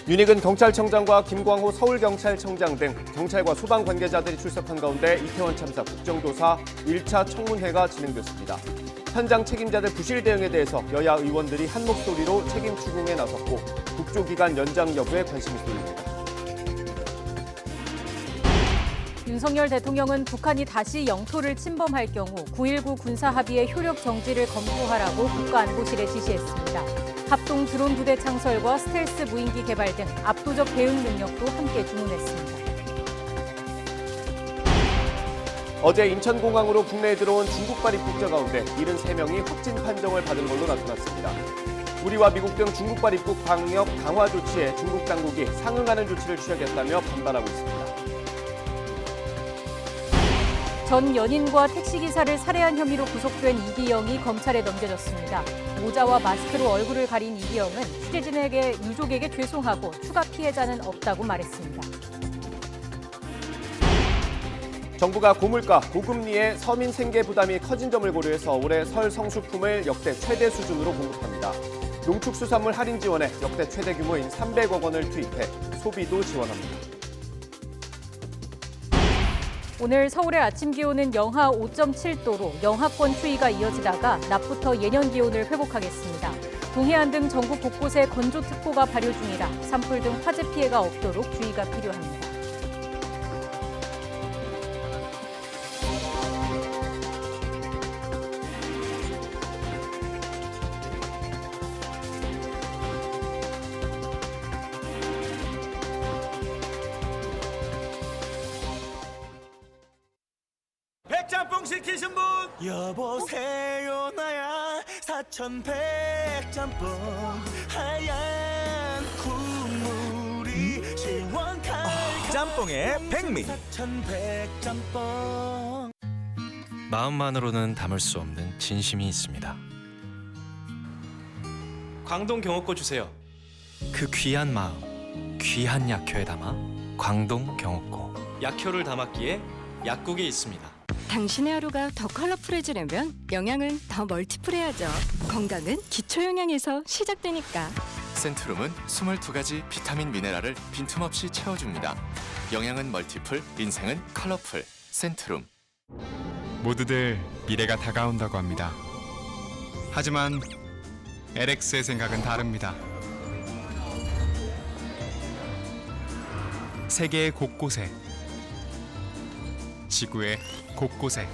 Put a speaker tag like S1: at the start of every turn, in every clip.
S1: 윤익은 경찰청장과 김광호 서울경찰청장 등 경찰과 소방 관계자들이 출석한 가운데 이태원 참사 국정조사 1차 청문회가 진행됐습니다. 현장 책임자들 부실 대응에 대해서 여야 의원들이 한 목소리로 책임 추궁에 나섰고 국조기간 연장 여부에 관심이 쏠립니다.
S2: 윤석열 대통령은 북한이 다시 영토를 침범할 경우 9.19 군사합의의 효력 정지를 검토하라고 국가안보실에 지시했습니다. 합동 드론 부대 창설과 스텔스 무인기 개발 등 압도적 대응 능력도 함께 주문했습니다.
S1: 어제 인천공항으로 국내에 들어온 중국발 입국자 가운데 73명이 확진 판정을 받은 걸로 나타났습니다. 우리와 미국 등 중국발 입국 방역 강화 조치에 중국 당국이 상응하는 조치를 취하겠다며 반발하고 있습니다.
S2: 전 연인과 택시기사를 살해한 혐의로 구속된 이기영이 검찰에 넘겨졌습니다. 모자와 마스크로 얼굴을 가린 이기영은 취재진에게 유족에게 죄송하고 추가 피해자는 없다고 말했습니다.
S1: 정부가 고물가, 고금리의 서민 생계 부담이 커진 점을 고려해서 올해 설 성수품을 역대 최대 수준으로 공급합니다. 농축수산물 할인 지원에 역대 최대 규모인 300억 원을 투입해 소비도 지원합니다.
S2: 오늘 서울의 아침 기온은 영하 5.7도로 영하권 추위가 이어지다가 낮부터 예년 기온을 회복하겠습니다. 동해안 등 전국 곳곳에 건조특보가 발효 중이라 산불 등 화재 피해가 없도록 주의가 필요합니다.
S3: 백짬뽕 시키신 분 여보세요 나야 사천백짬뽕 하얀 국물이 시원칼칼 짬뽕의 백미 사천백짬뽕.
S4: 마음만으로는 담을 수 없는 진심이 있습니다.
S5: 광동 경옥고 주세요.
S4: 그 귀한 마음, 귀한 약효에 담아 광동 경옥고.
S5: 약효를 담았기에 약국에 있습니다.
S6: 당신의 하루가 더 컬러풀해지려면 영양은 더 멀티플해야죠. 건강은 기초 영양에서 시작되니까.
S7: 센트룸은 22가지 비타민 미네랄을 빈틈없이 채워줍니다. 영양은 멀티플, 인생은 컬러풀. 센트룸.
S8: 모두들 미래가 다가온다고 합니다. 하지만 LX의 생각은 다릅니다. 세계의 곳곳에, 지구의 곳곳에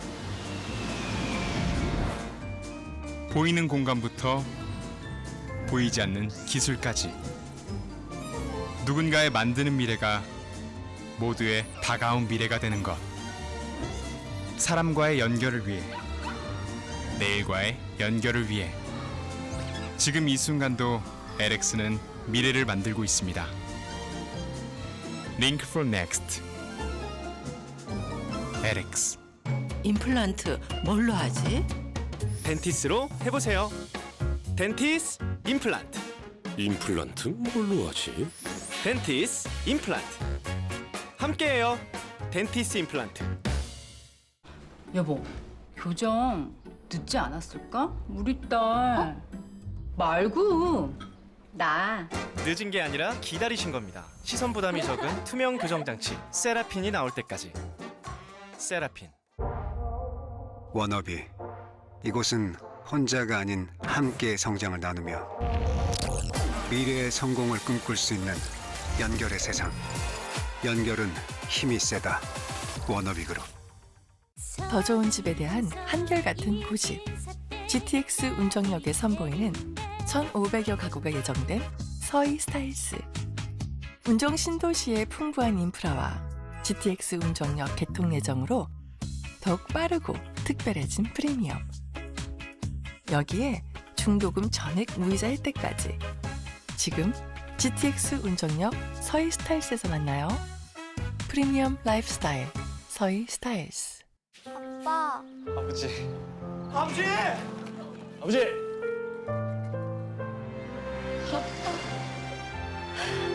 S8: 보이는 공간부터 보이지 않는 기술까지 누군가의 만드는 미래가 모두의 다가온 미래가 되는 것. 사람과의 연결을 위해, 내일과의 연결을 위해 지금 이 순간도 LX는 미래를 만들고 있습니다. Link for Next LX.
S9: 임플란트 뭘로 하지?
S5: 덴티스로 해보세요. 덴티스 임플란트.
S10: 임플란트 뭘로 하지?
S5: 덴티스 임플란트. 함께해요. 덴티스 임플란트.
S11: 여보, 교정 늦지 않았을까? 우리 딸 말고 나.
S5: 늦은 게 아니라 기다리신 겁니다. 시선 부담이 적은 투명 교정 장치 세라핀이 나올 때까지. 세라핀.
S12: 워너비. 이곳은 혼자가 아닌 함께 성장을 나누며 미래의 성공을 꿈꿀 수 있는 연결의 세상. 연결은 힘이 세다. 워너비 그룹.
S13: 더 좋은 집에 대한 한결같은 고집. GTX 운정역에 선보이는 1,500여 가구가 예정된 서희 스타일스. 운정 신도시의 풍부한 인프라와 GTX 운정역 개통 예정으로 더욱 빠르고 특별해진 프리미엄. 여기에 중도금 전액 무이자 혜택까지. 지금 GTX 운정역 서희 스타일스에서 만나요. 프리미엄 라이프스타일 서희 스타일스.
S14: 아빠.
S5: 아버지. 아버지! 아버지!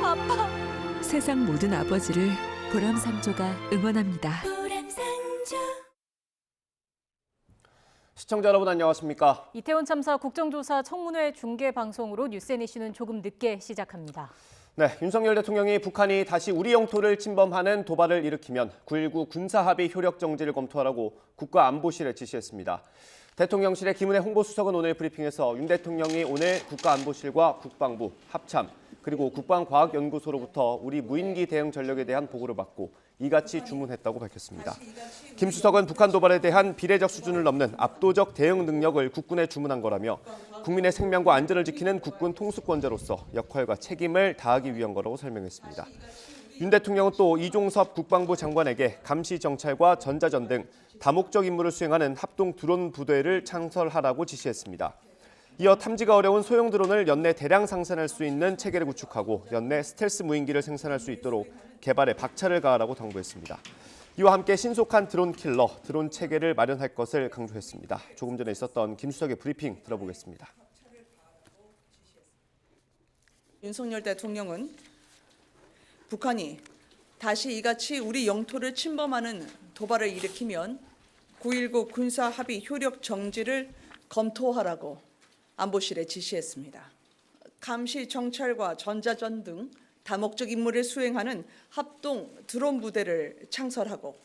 S14: 아빠.
S15: 세상 모든 아버지를 보람상조가 응원합니다.
S1: 시청자 여러분 안녕하십니까?
S2: 이태원 참사 국정조사 청문회 중계 방송으로 뉴스NC는 조금 늦게 시작합니다.
S1: 네, 윤석열 대통령이 북한이 다시 우리 영토를 침범하는 도발을 일으키면 9.19 군사합의 효력 정지를 검토하라고 국가안보실에 지시했습니다. 대통령실의 김은혜 홍보수석은 오늘 브리핑에서 윤 대통령이 오늘 국가안보실과 국방부, 합참, 그리고 국방과학연구소로부터 우리 무인기 대응 전력에 대한 보고를 받고 이같이 주문했다고 밝혔습니다. 김 수석은 북한 도발에 대한 비례적 수준을 넘는 압도적 대응 능력을 국군에 주문한 거라며 국민의 생명과 안전을 지키는 국군 통수권자로서 역할과 책임을 다하기 위한 거라고 설명했습니다. 윤 대통령은 또 이종섭 국방부 장관에게 감시 정찰과 전자전 등 다목적 임무를 수행하는 합동 드론 부대를 창설하라고 지시했습니다. 이어 탐지가 어려운 소형 드론을 연내 대량 생산할 수 있는 체계를 구축하고 연내 스텔스 무인기를 생산할 수 있도록 개발에 박차를 가하라고 당부했습니다. 이와 함께 신속한 드론 킬러, 드론 체계를 마련할 것을 강조했습니다. 조금 전에 있었던 김 수석의 브리핑 들어보겠습니다.
S16: 윤석열 대통령은 북한이 다시 이같이 우리 영토를 침범하는 도발을 일으키면 9.19 군사합의 효력 정지를 검토하라고 안보실에 지시했습니다. 감시 정찰과 전자전 등 다목적 임무를 수행하는 합동 드론 부대를 창설하고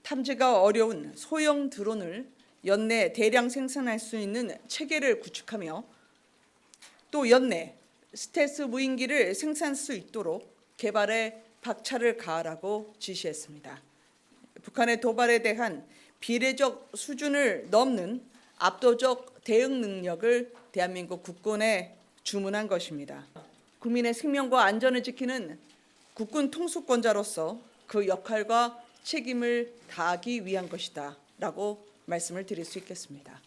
S16: 탐지가 어려운 소형 드론을 연내 대량 생산할 수 있는 체계를 구축하며 또 연내 스텔스 무인기를 생산할 수 있도록 개발에 박차를 가하라고 지시했습니다. 북한의 도발에 대한 비례적 수준을 넘는 압도적 대응 능력을 대한민국 국군에 주문한 것입니다. 국민의 생명과 안전을 지키는 국군 통수권자로서 그 역할과 책임을 다하기 위한 것이다 라고 말씀을 드릴 수 있겠습니다.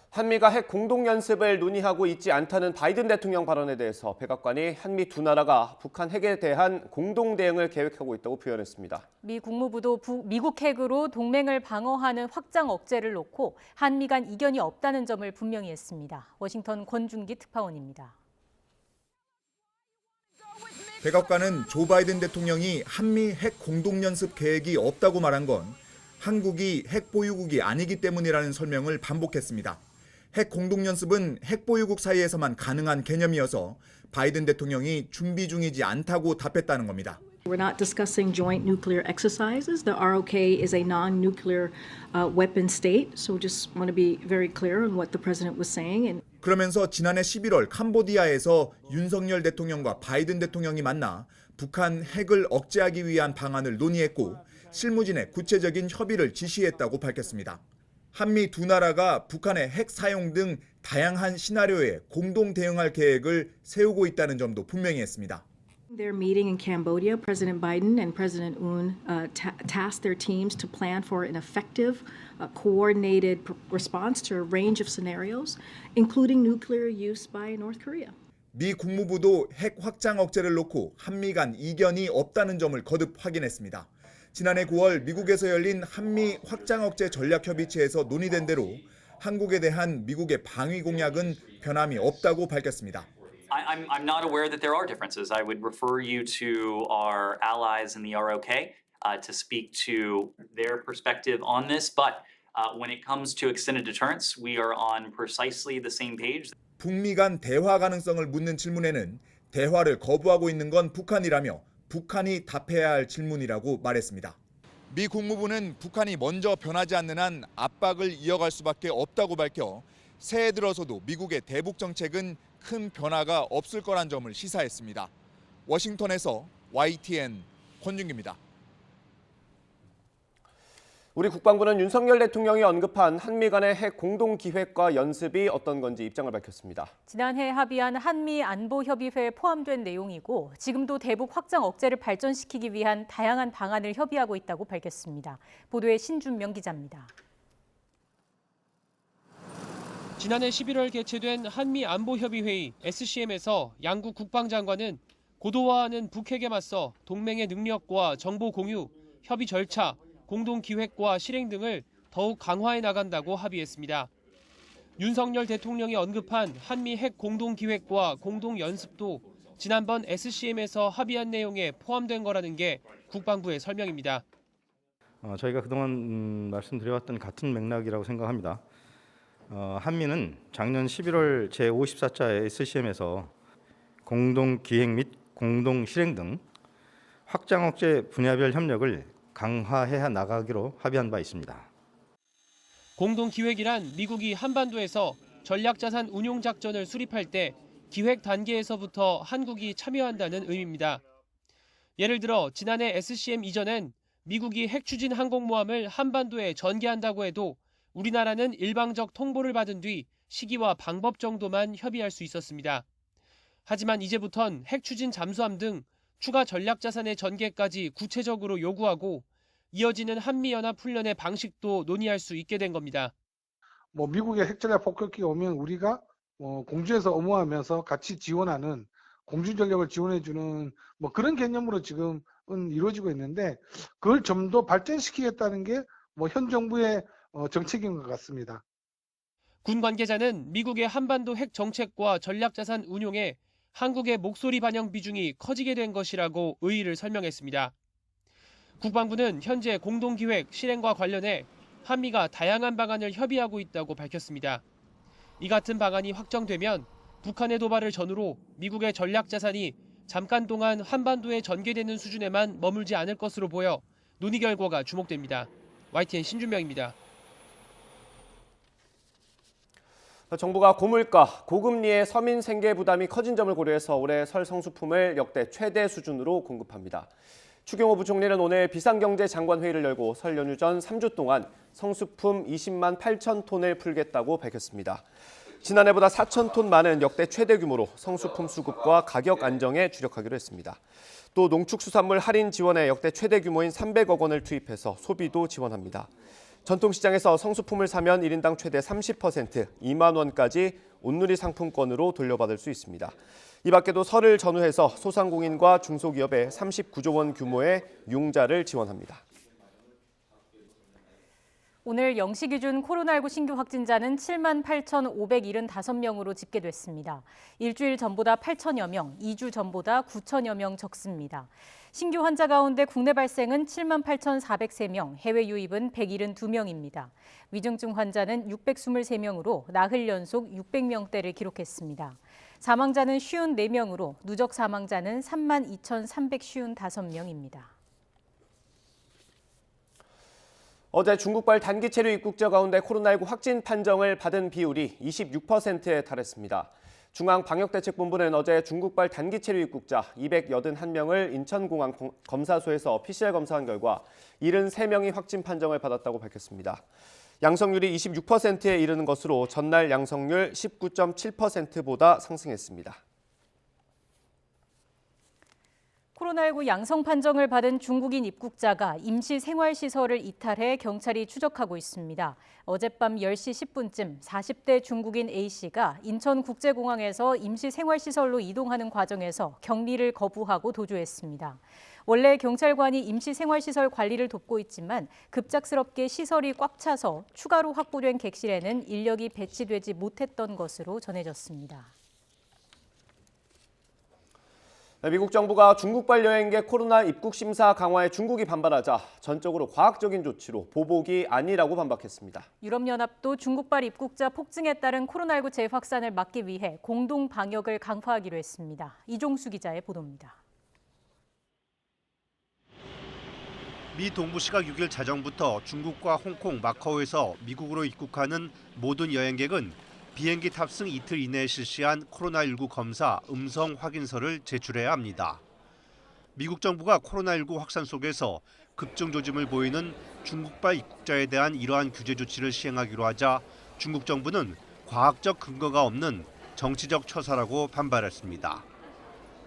S1: 한미가 핵 공동연습을 논의하고 있지 않다는 바이든 대통령 발언에 대해서 백악관이 한미 두 나라가 북한 핵에 대한 공동 대응을 계획하고 있다고 표현했습니다.
S2: 미 국무부도 미국 핵으로 동맹을 방어하는 확장 억제를 놓고 한미 간 이견이 없다는 점을 분명히 했습니다. 워싱턴 권준기 특파원입니다.
S17: 백악관은 조 바이든 대통령이 한미 핵 공동연습 계획이 없다고 말한 건 한국이 핵 보유국이 아니기 때문이라는 설명을 반복했습니다. 핵 공동연습은 핵 보유국 사이에서만 가능한 개념이어서 바이든 대통령이 준비 중이지 않다고 답했다는 겁니다.
S18: We're not discussing joint nuclear exercises. The ROK is a non-nuclear weapon state, so just want to be very clear on what the president was saying.
S17: 그러면서 지난해 11월 캄보디아에서 윤석열 대통령과 바이든 대통령이 만나 북한 핵을 억제하기 위한 방안을 논의했고 실무진에 구체적인 협의를 지시했다고 밝혔습니다. 한미 두 나라가 북한의 핵 사용 등 다양한 시나리오에 공동 대응할 계획을 세우고 있다는 점도 분명히 했습니다.
S18: Their meeting in Cambodia, President Biden and President Un tasked their teams to plan for an effective, coordinated response to a range of scenarios, including nuclear use by North Korea.
S17: 미 국무부도 핵 확장 억제를 놓고 한미 간 이견이 없다는 점을 거듭 확인했습니다. 지난해 9월 미국에서 열린 한미 확장 억제 전략협의체에서 논의된 대로 한국에 대한 미국의 방위 공약은 변함이 없다고 밝혔습니다.
S19: I'm not aware that there are differences. I would refer you to our allies in the ROK to speak to their perspective on this. But when it comes to extended deterrence, we are on precisely the same page.
S17: 북미 간 대화 가능성을 묻는 질문에는 대화를 거부하고 있는 건 북한이라며 북한이 답해야 할 질문이라고 말했습니다. 미 국무부는 북한이 먼저 변하지 않는 한 압박을 이어갈 수밖에 없다고 밝혀 새해 들어서도 미국의 대북 정책은 큰 변화가 없을 거란 점을 시사했습니다. 워싱턴에서 YTN 권준기입니다.
S1: 우리 국방부는 윤석열 대통령이 언급한 한미 간의 핵 공동기획과 연습이 어떤 건지 입장을 밝혔습니다.
S2: 지난해 합의한 한미 안보협의회에 포함된 내용이고 지금도 대북 확장 억제를 발전시키기 위한 다양한 방안을 협의하고 있다고 밝혔습니다. 보도에 신준명 기자입니다.
S20: 지난해 11월 개최된 한미 안보협의회의 SCM에서 양국 국방장관은 고도화하는 북핵에 맞서 동맹의 능력과 정보 공유, 협의 절차, 공동기획과 실행 등을 더욱 강화해 나간다고 합의했습니다. 윤석열 대통령이 언급한 한미 핵 공동기획과 공동연습도 지난번 SCM에서 합의한 내용에 포함된 거라는 게 국방부의 설명입니다.
S21: 저희가 그동안 말씀드려왔던 같은 맥락이라고 생각합니다. 한미는 작년 11월 제54차 SCM에서 공동 기획 및 공동 실행 등 확장 억제 분야별 협력을 강화해 나가기로 합의한 바 있습니다.
S20: 공동 기획이란 미국이 한반도에서 전략자산 운용 작전을 수립할 때 기획 단계에서부터 한국이 참여한다는 의미입니다. 예를 들어 지난해 SCM 이전엔 미국이 핵추진 항공모함을 한반도에 전개한다고 해도 우리나라는 일방적 통보를 받은 뒤 시기와 방법 정도만 협의할 수 있었습니다. 하지만 이제부턴 핵추진 잠수함 등 추가 전략자산의 전개까지 구체적으로 요구하고 이어지는 한미연합 훈련의 방식도 논의할 수 있게 된 겁니다.
S22: 미국의 핵전략 폭격기가 오면 우리가 공주에서 엄호하면서 같이 지원하는 공주 전력을 지원해주는 그런 개념으로 지금은 이루어지고 있는데 그걸 좀 더 발전시키겠다는 게 현 정부의 정책인 것 같습니다.
S20: 군 관계자는 미국의 한반도 핵 정책과 전략자산 운용에 한국의 목소리 반영 비중이 커지게 된 것이라고 의의를 설명했습니다. 국방부는 현재 공동기획 실행과 관련해 한미가 다양한 방안을 협의하고 있다고 밝혔습니다. 이 같은 방안이 확정되면 북한의 도발을 전후로 미국의 전략자산이 잠깐 동안 한반도에 전개되는 수준에만 머물지 않을 것으로 보여 논의 결과가 주목됩니다. YTN 신준명입니다.
S1: 정부가 고물가, 고금리의 서민 생계 부담이 커진 점을 고려해서 올해 설 성수품을 역대 최대 수준으로 공급합니다. 추경호 부총리는 오늘 비상경제장관회의를 열고 설 연휴 전 3주 동안 성수품 20만 8천 톤을 풀겠다고 밝혔습니다. 지난해보다 4천 톤 많은 역대 최대 규모로 성수품 수급과 가격 안정에 주력하기로 했습니다. 또 농축수산물 할인 지원에 역대 최대 규모인 300억 원을 투입해서 소비도 지원합니다. 전통시장에서 성수품을 사면 1인당 최대 30%, 2만 원까지 온누리 상품권으로 돌려받을 수 있습니다. 이 밖에도 설을 전후해서 소상공인과 중소기업에 39조 원 규모의 융자를 지원합니다.
S2: 오늘 0시 기준 코로나19 신규 확진자는 7만 8,575명으로 집계됐습니다. 일주일 전보다 8천여 명, 2주 전보다 9천여 명 적습니다. 신규 환자 가운데 국내 발생은 7만 8,403명, 해외 유입은 172명입니다. 위중증 환자는 623명으로 나흘 연속 600명대를 기록했습니다. 사망자는 54명으로 누적 사망자는 3만 2,355명입니다.
S1: 어제 중국발 단기체류 입국자 가운데 코로나19 확진 판정을 받은 비율이 26%에 달했습니다. 중앙방역대책본부는 어제 중국발 단기체류 입국자 281명을 인천공항 검사소에서 PCR 검사한 결과 73명이 확진 판정을 받았다고 밝혔습니다. 양성률이 26%에 이르는 것으로 전날 양성률 19.7%보다 상승했습니다.
S2: 코로나19 양성 판정을 받은 중국인 입국자가 임시 생활시설을 이탈해 경찰이 추적하고 있습니다. 어젯밤 10시 10분쯤 40대 중국인 A씨가 인천국제공항에서 임시 생활시설로 이동하는 과정에서 격리를 거부하고 도주했습니다. 원래 경찰관이 임시 생활시설 관리를 돕고 있지만 급작스럽게 시설이 꽉 차서 추가로 확보된 객실에는 인력이 배치되지 못했던 것으로 전해졌습니다.
S1: 미국 정부가 중국발 여행객 코로나 입국 심사 강화에 중국이 반발하자 전적으로 과학적인 조치로 보복이 아니라고 반박했습니다.
S2: 유럽연합도 중국발 입국자 폭증에 따른 코로나19 재확산을 막기 위해 공동 방역을 강화하기로 했습니다. 이종수 기자의 보도입니다.
S23: 미 동부 시각 6일 자정부터 중국과 홍콩, 마카오에서 미국으로 입국하는 모든 여행객은 비행기 탑승 이틀 이내에 실시한 코로나19 검사 음성 확인서를 제출해야 합니다. 미국 정부가 코로나19 확산 속에서 급증 조짐을 보이는 중국발 입국자에 대한 이러한 규제 조치를 시행하기로 하자 중국 정부는 과학적 근거가 없는 정치적 처사라고 반발했습니다.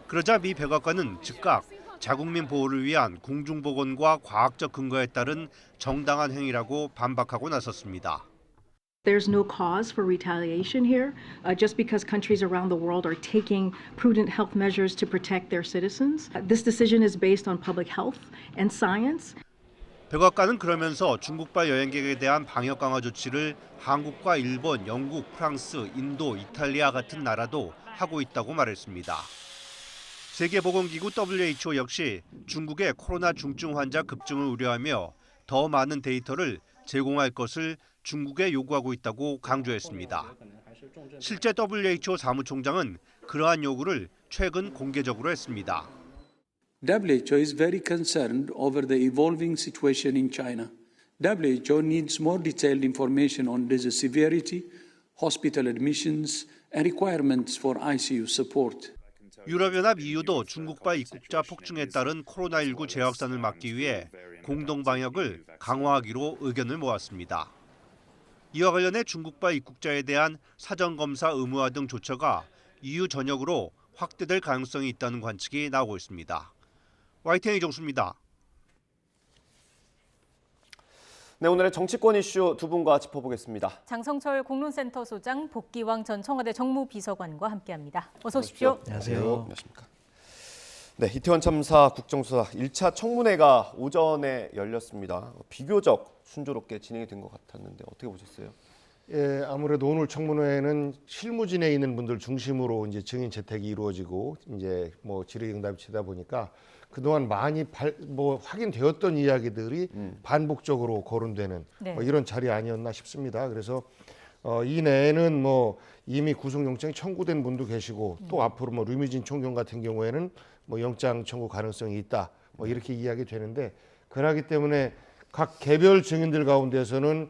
S23: 그러자 미 백악관은 즉각 자국민 보호를 위한 공중보건과 과학적 근거에 따른 정당한 행위라고 반박하고 나섰습니다.
S18: There's no cause for retaliation here, just because countries around the world are taking prudent health measures to protect their citizens. This decision is based on public health and science.
S23: 백악관은 그러면서 중국발 여행객에 대한 방역 강화 조치를 한국과 일본, 영국, 프랑스, 인도, 이탈리아 같은 나라도 하고 있다고 말했습니다. 세계보건기구 WHO 역시 중국의 코로나 중증 환자 급증을 우려하며 더 많은 데이터를 제공할 것을 중국에 요구하고 있다고 강조했습니다. 실제 WHO 사무총장은 그러한 요구를 최근 공개적으로 했습니다.
S3: WHO is very concerned over the evolving situation in China. WHO needs more detailed information on disease severity, hospital admissions, and requirements for ICU support.
S23: 유럽연합 EU도 중국발 입국자 폭증에 따른 코로나19 재확산을 막기 위해 공동 방역을 강화하기로 의견을 모았습니다. 이와 관련해 중국발 입국자에 대한 사전 검사 의무화 등 조처가 EU 전역으로 확대될 가능성이 있다는 관측이 나오고 있습니다. YTN 이정수입니다.
S1: 네, 오늘의 정치권 이슈 두 분과 짚어보겠습니다.
S2: 장성철 공론센터 소장, 복기왕 전 청와대 정무비서관과 함께합니다. 어서 오십시오.
S1: 안녕하세요. 안녕하십니까. 네, 이태원 참사 국정수사 1차 청문회가 오전에 열렸습니다. 비교적 순조롭게 진행이 된 것 같았는데 어떻게 보셨어요?
S4: 예, 아무래도 오늘 청문회는 실무진에 있는 분들 중심으로 이제 증인 채택이 이루어지고 이제 뭐 질의응답이 치다 보니까 그동안 많이 확인되었던 이야기들이 반복적으로 거론되는 뭐 이런 자리 아니었나 싶습니다. 그래서 이 내에는 뭐 이미 구속영장이 청구된 분도 계시고 또 앞으로 뭐 류미진 총경 같은 경우에는 뭐 영장 청구 가능성이 있다 뭐 이렇게 이야기 되는데 그러기 때문에 각 개별 증인들 가운데서는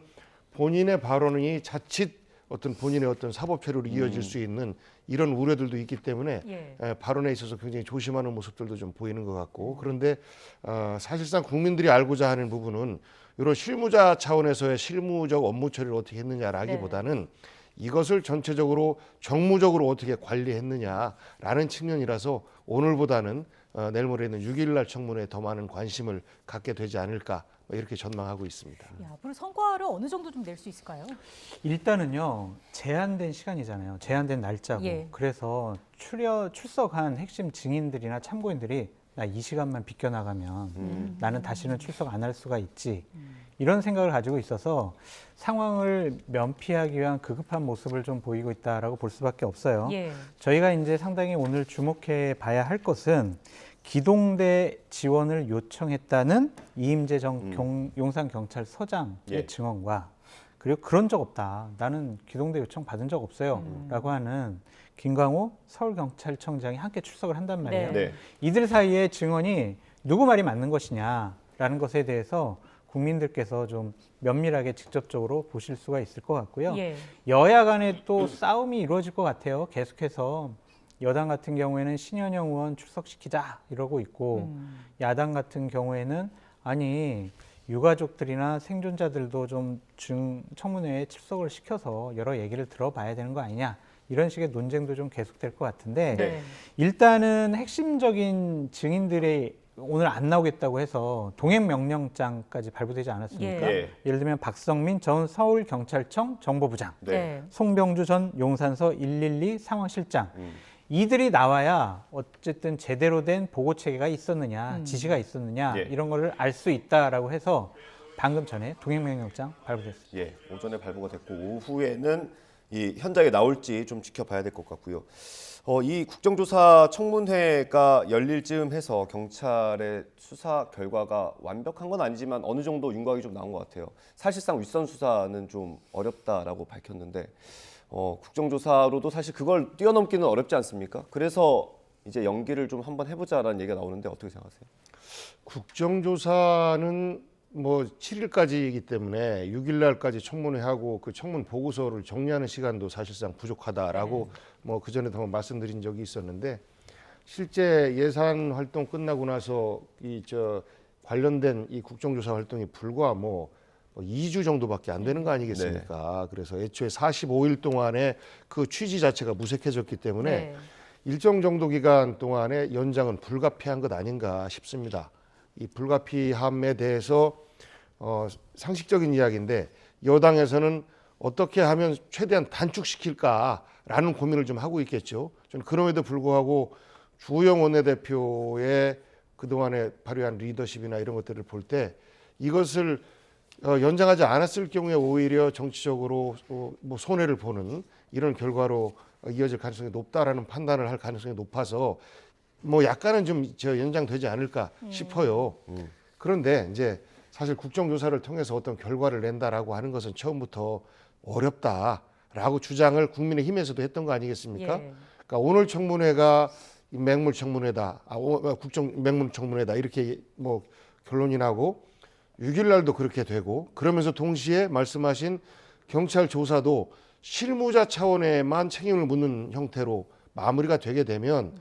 S4: 본인의 발언이 자칫 어떤 본인의 어떤 사법 처리로 이어질 수 있는 이런 우려들도 있기 때문에 발언에 있어서 굉장히 조심하는 모습들도 좀 보이는 것 같고 그런데 사실상 국민들이 알고자 하는 부분은 이런 실무자 차원에서의 실무적 업무 처리를 어떻게 했느냐라기보다는 이것을 전체적으로 정무적으로 어떻게 관리했느냐라는 측면이라서 오늘보다는 내일 모레 있는 6일 날 청문회에 더 많은 관심을 갖게 되지 않을까 이렇게 전망하고 있습니다.
S2: 앞으로 성과를 어느 정도 좀 낼 수 있을까요?
S6: 일단은요, 제한된 시간이잖아요. 제한된 날짜고. 그래서 출석한 핵심 증인들이나 참고인들이 나 이 시간만 비껴나가면 나는 다시는 출석 안 할 수가 있지. 이런 생각을 가지고 있어서 상황을 면피하기 위한 급급한 모습을 좀 보이고 있다라고 볼 수밖에 없어요. 저희가 이제 상당히 오늘 주목해 봐야 할 것은 기동대 지원을 요청했다는 이임재 전 용산경찰서장의 증언과 그리고 그런 적 없다. 나는 기동대 요청 받은 적 없어요. 라고 하는 김광호 서울경찰청장이 함께 출석을 한단 말이에요. 이들 사이의 증언이 누구 말이 맞는 것이냐라는 것에 대해서 국민들께서 좀 면밀하게 직접적으로 보실 수가 있을 것 같고요. 여야 간에 또 싸움이 이루어질 것 같아요. 계속해서. 여당 같은 경우에는 신현영 의원 출석시키자 이러고 있고 야당 같은 경우에는 아니 유가족들이나 생존자들도 좀 청문회에 출석을 시켜서 여러 얘기를 들어봐야 되는 거 아니냐 이런 식의 논쟁도 좀 계속될 것 같은데 일단은 핵심적인 증인들이 오늘 안 나오겠다고 해서 동행명령장까지 발부되지 않았습니까? 예를 들면 박성민 전 서울경찰청 정보부장, 송병주 전 용산서 112 상황실장 이들이 나와야 어쨌든 제대로 된 보고 체계가 있었느냐, 지시가 있었느냐 이런 거를 알 수 있다라고 해서 방금 전에 동행명령장 발부됐습니다.
S1: 오전에 발부가 됐고 오후에는 이 현장에 나올지 좀 지켜봐야 될 것 같고요. 이 국정조사 청문회가 열릴 즈음 해서 경찰의 수사 결과가 완벽한 건 아니지만 어느 정도 윤곽이 좀 나온 것 같아요. 사실상 윗선 수사는 좀 어렵다라고 밝혔는데 국정조사로도 사실 그걸 뛰어넘기는 어렵지 않습니까? 그래서 이제 연기를 좀 한번 해보자라는 얘기가 나오는데 어떻게 생각하세요?
S4: 국정조사는 뭐 7일까지이기 때문에 6일 날까지 청문회하고 그 청문 보고서를 정리하는 시간도 사실상 부족하다라고 뭐 그전에도 한번 말씀드린 적이 있었는데 실제 예산 활동 끝나고 나서 관련된 이 국정조사 활동이 불과 2주 정도밖에 안 되는 거 아니겠습니까? 그래서 애초에 45일 동안에 그 취지 자체가 무색해졌기 때문에 일정 정도 기간 동안에 연장은 불가피한 것 아닌가 싶습니다. 이 불가피함에 대해서 상식적인 이야기인데 여당에서는 어떻게 하면 최대한 단축시킬까라는 고민을 좀 하고 있겠죠. 저는 그럼에도 불구하고 주호영 원내대표의 그동안에 발휘한 리더십이나 이런 것들을 볼 때 이것을 연장하지 않았을 경우에 오히려 정치적으로 손해를 보는 이런 결과로 이어질 가능성이 높다라는 판단을 할 가능성이 높아서 약간은 좀 연장되지 않을까 싶어요. 그런데 이제 사실 국정조사를 통해서 어떤 결과를 낸다라고 하는 것은 처음부터 어렵다라고 주장을 국민의힘에서도 했던 거 아니겠습니까?
S2: 예.
S4: 그러니까 오늘 청문회가 맹물청문회다, 국정 맹물청문회다 이렇게 뭐 결론이 나고 6일 날도 그렇게 되고 그러면서 동시에 말씀하신 경찰 조사도 실무자 차원에만 책임을 묻는 형태로 마무리가 되게 되면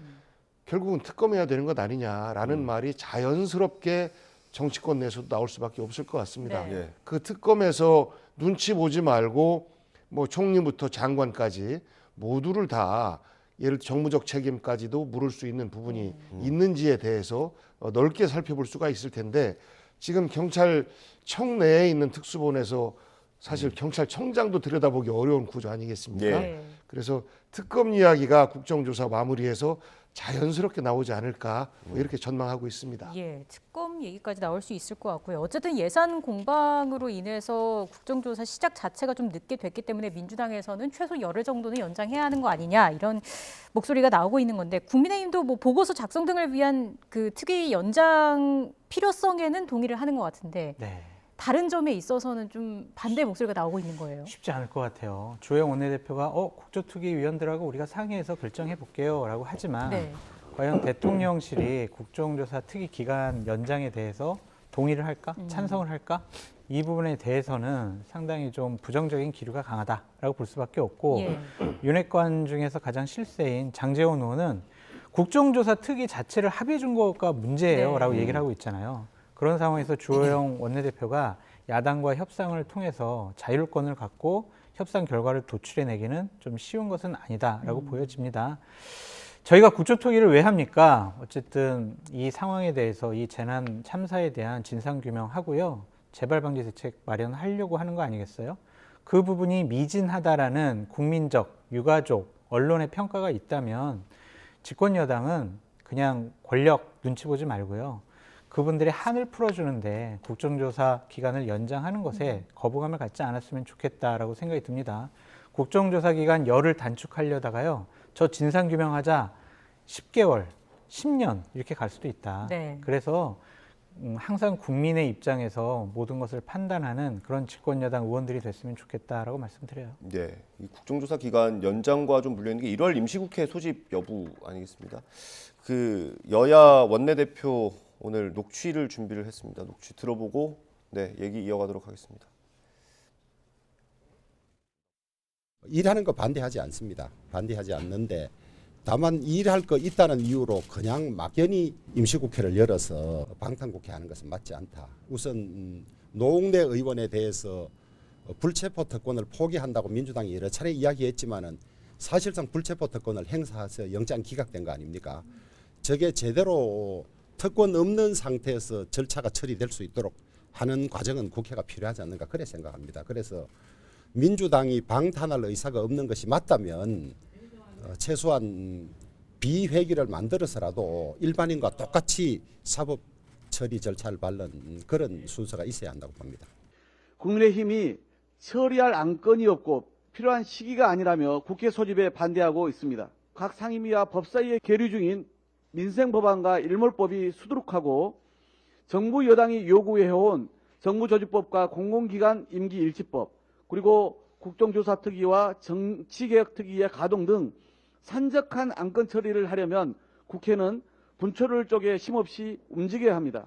S4: 결국은 특검해야 되는 것 아니냐라는 말이 자연스럽게 정치권 내에서도 나올 수밖에 없을 것 같습니다.
S1: 네.
S4: 그 특검에서 눈치 보지 말고 뭐 총리부터 장관까지 모두를 다 예를 들어 정무적 책임까지도 물을 수 있는 부분이 있는지에 대해서 넓게 살펴볼 수가 있을 텐데 지금 경찰청 내에 있는 특수본에서 사실 경찰청장도 들여다보기 어려운 구조 아니겠습니까?
S1: 예.
S4: 그래서 특검 이야기가 국정조사 마무리해서 자연스럽게 나오지 않을까 뭐 이렇게 전망하고 있습니다.
S2: 예, 특검 얘기까지 나올 수 있을 것 같고요. 어쨌든 예산 공방으로 인해서 국정조사 시작 자체가 좀 늦게 됐기 때문에 민주당에서는 최소 열흘 정도는 연장해야 하는 거 아니냐 이런 목소리가 나오고 있는 건데 국민의힘도 뭐 보고서 작성 등을 위한 그 특위 연장 필요성에는 동의를 하는 것 같은데
S6: 네.
S2: 다른 점에 있어서는 좀 반대 목소리가 나오고 있는 거예요.
S6: 쉽지 않을 것 같아요. 주호영 원내대표가 국조특위 위원들하고 우리가 상의해서 결정해 볼게요라고 하지만
S2: 네.
S6: 과연 대통령실이 국정조사 특위 기간 연장에 대해서 동의를 할까, 찬성을 할까? 이 부분에 대해서는 상당히 좀 부정적인 기류가 강하다라고 볼 수밖에 없고
S2: 예.
S6: 윤핵관 중에서 가장 실세인 장제원 의원은 국정조사 특위 자체를 합의해 준 것가 문제예요라고 얘기를 하고 있잖아요. 그런 상황에서 주호영 원내대표가 야당과 협상을 통해서 자율권을 갖고 협상 결과를 도출해내기는 좀 쉬운 것은 아니다라고 보여집니다. 저희가 국조특위를 왜 합니까? 어쨌든 이 상황에 대해서 이 재난 참사에 대한 진상규명하고요. 재발방지 대책 마련하려고 하는 거 아니겠어요? 그 부분이 미진하다라는 국민적, 유가족, 언론의 평가가 있다면 집권 여당은 그냥 권력 눈치 보지 말고요. 그분들의 한을 풀어주는데 국정조사 기간을 연장하는 것에 거부감을 갖지 않았으면 좋겠다라고 생각이 듭니다. 국정조사 기간 열흘 단축하려다가요. 저 진상규명하자 10개월, 10년 이렇게 갈 수도 있다.
S2: 네.
S6: 그래서 항상 국민의 입장에서 모든 것을 판단하는 그런 집권 여당 의원들이 됐으면 좋겠다라고 말씀드려요.
S1: 네, 이 국정조사 기간 연장과 좀 물려 있는 게 1월 임시국회 소집 여부 아니겠습니다. 그 여야 원내대표 오늘 녹취를 준비를 했습니다. 녹취 들어보고 얘기 이어가도록 하겠습니다.
S7: 일하는 거 반대하지 않습니다. 반대하지 않는데 다만 일할 거 있다는 이유로 그냥 막연히 임시국회를 열어서 방탄국회 하는 것은 맞지 않다. 우선 노웅래 의원에 대해서 불체포 특권을 포기한다고 민주당이 여러 차례 이야기했지만은 사실상 불체포 특권을 행사해서 영장 기각된 거 아닙니까? 저게 제대로 특권 없는 상태에서 절차가 처리될 수 있도록 하는 과정은 국회가 필요하지 않는가 그래 생각합니다. 그래서 민주당이 방탄할 의사가 없는 것이 맞다면 최소한 비회기를 만들어서라도 일반인과 똑같이 사법 처리 절차를 밟는 그런 순서가 있어야 한다고 봅니다.
S8: 국민의힘이 처리할 안건이 없고 필요한 시기가 아니라며 국회 소집에 반대하고 있습니다. 각 상임위와 법사위에 계류 중인 민생법안과 일몰법이 수두룩하고 정부 여당이 요구해온 정부조직법과 공공기관 임기일치법 그리고 국정조사특위와 정치개혁특위의 가동 등 산적한 안건 처리를 하려면 국회는 분초를 쪼개 힘없이 움직여야 합니다.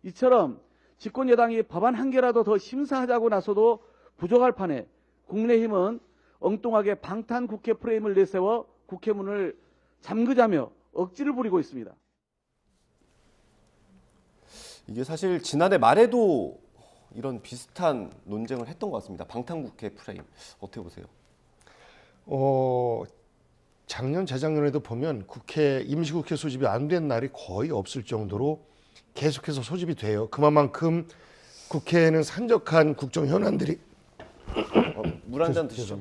S8: 이처럼 집권 여당이 법안 한 개라도 더 심사하자고 나서도 부족할 판에 국민의힘은 엉뚱하게 방탄 국회 프레임을 내세워 국회문을 잠그자며 억지를 부리고 있습니다.
S1: 이게 사실 지난해 말에도 이런 비슷한 논쟁을 했던 것 같습니다. 방탄국회 프레임 어떻게 보세요?
S4: 작년 재작년에도 보면 임시국회 소집이 안 된 날이 거의 없을 정도로 계속해서 소집이 돼요. 그만큼 국회에는 산적한 국정 현안들이
S1: 물 한 잔 드시죠.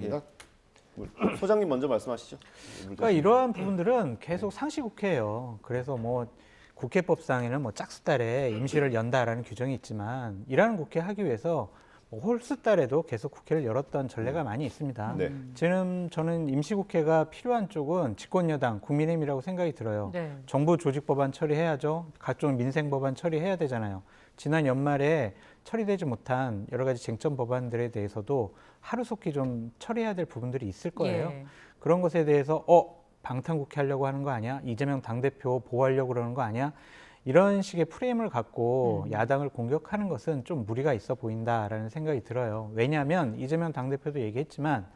S1: 소장님 먼저 말씀하시죠.
S6: 그러니까 이러한 부분들은 계속 상시국회예요. 그래서 뭐 국회법상에는 뭐 짝수달에 임시를 연다라는 규정이 있지만 일하는 국회 하기 위해서 홀수달에도 계속 국회를 열었던 전례가 많이 있습니다.
S1: 네.
S6: 지금 저는 임시국회가 필요한 쪽은 집권여당, 국민의힘이라고 생각이 들어요.
S2: 네.
S6: 정부 조직 법안 처리해야죠. 각종 민생 법안 처리해야 되잖아요. 지난 연말에 처리되지 못한 여러 가지 쟁점 법안들에 대해서도 하루속히 좀 처리해야 될 부분들이 있을 거예요.
S2: 예.
S6: 그런 것에 대해서 방탄국회 하려고 하는 거 아니야? 이재명 당대표 보호하려고 그러는 거 아니야? 이런 식의 프레임을 갖고 야당을 공격하는 것은 좀 무리가 있어 보인다라는 생각이 들어요. 왜냐하면 이재명 당대표도 얘기했지만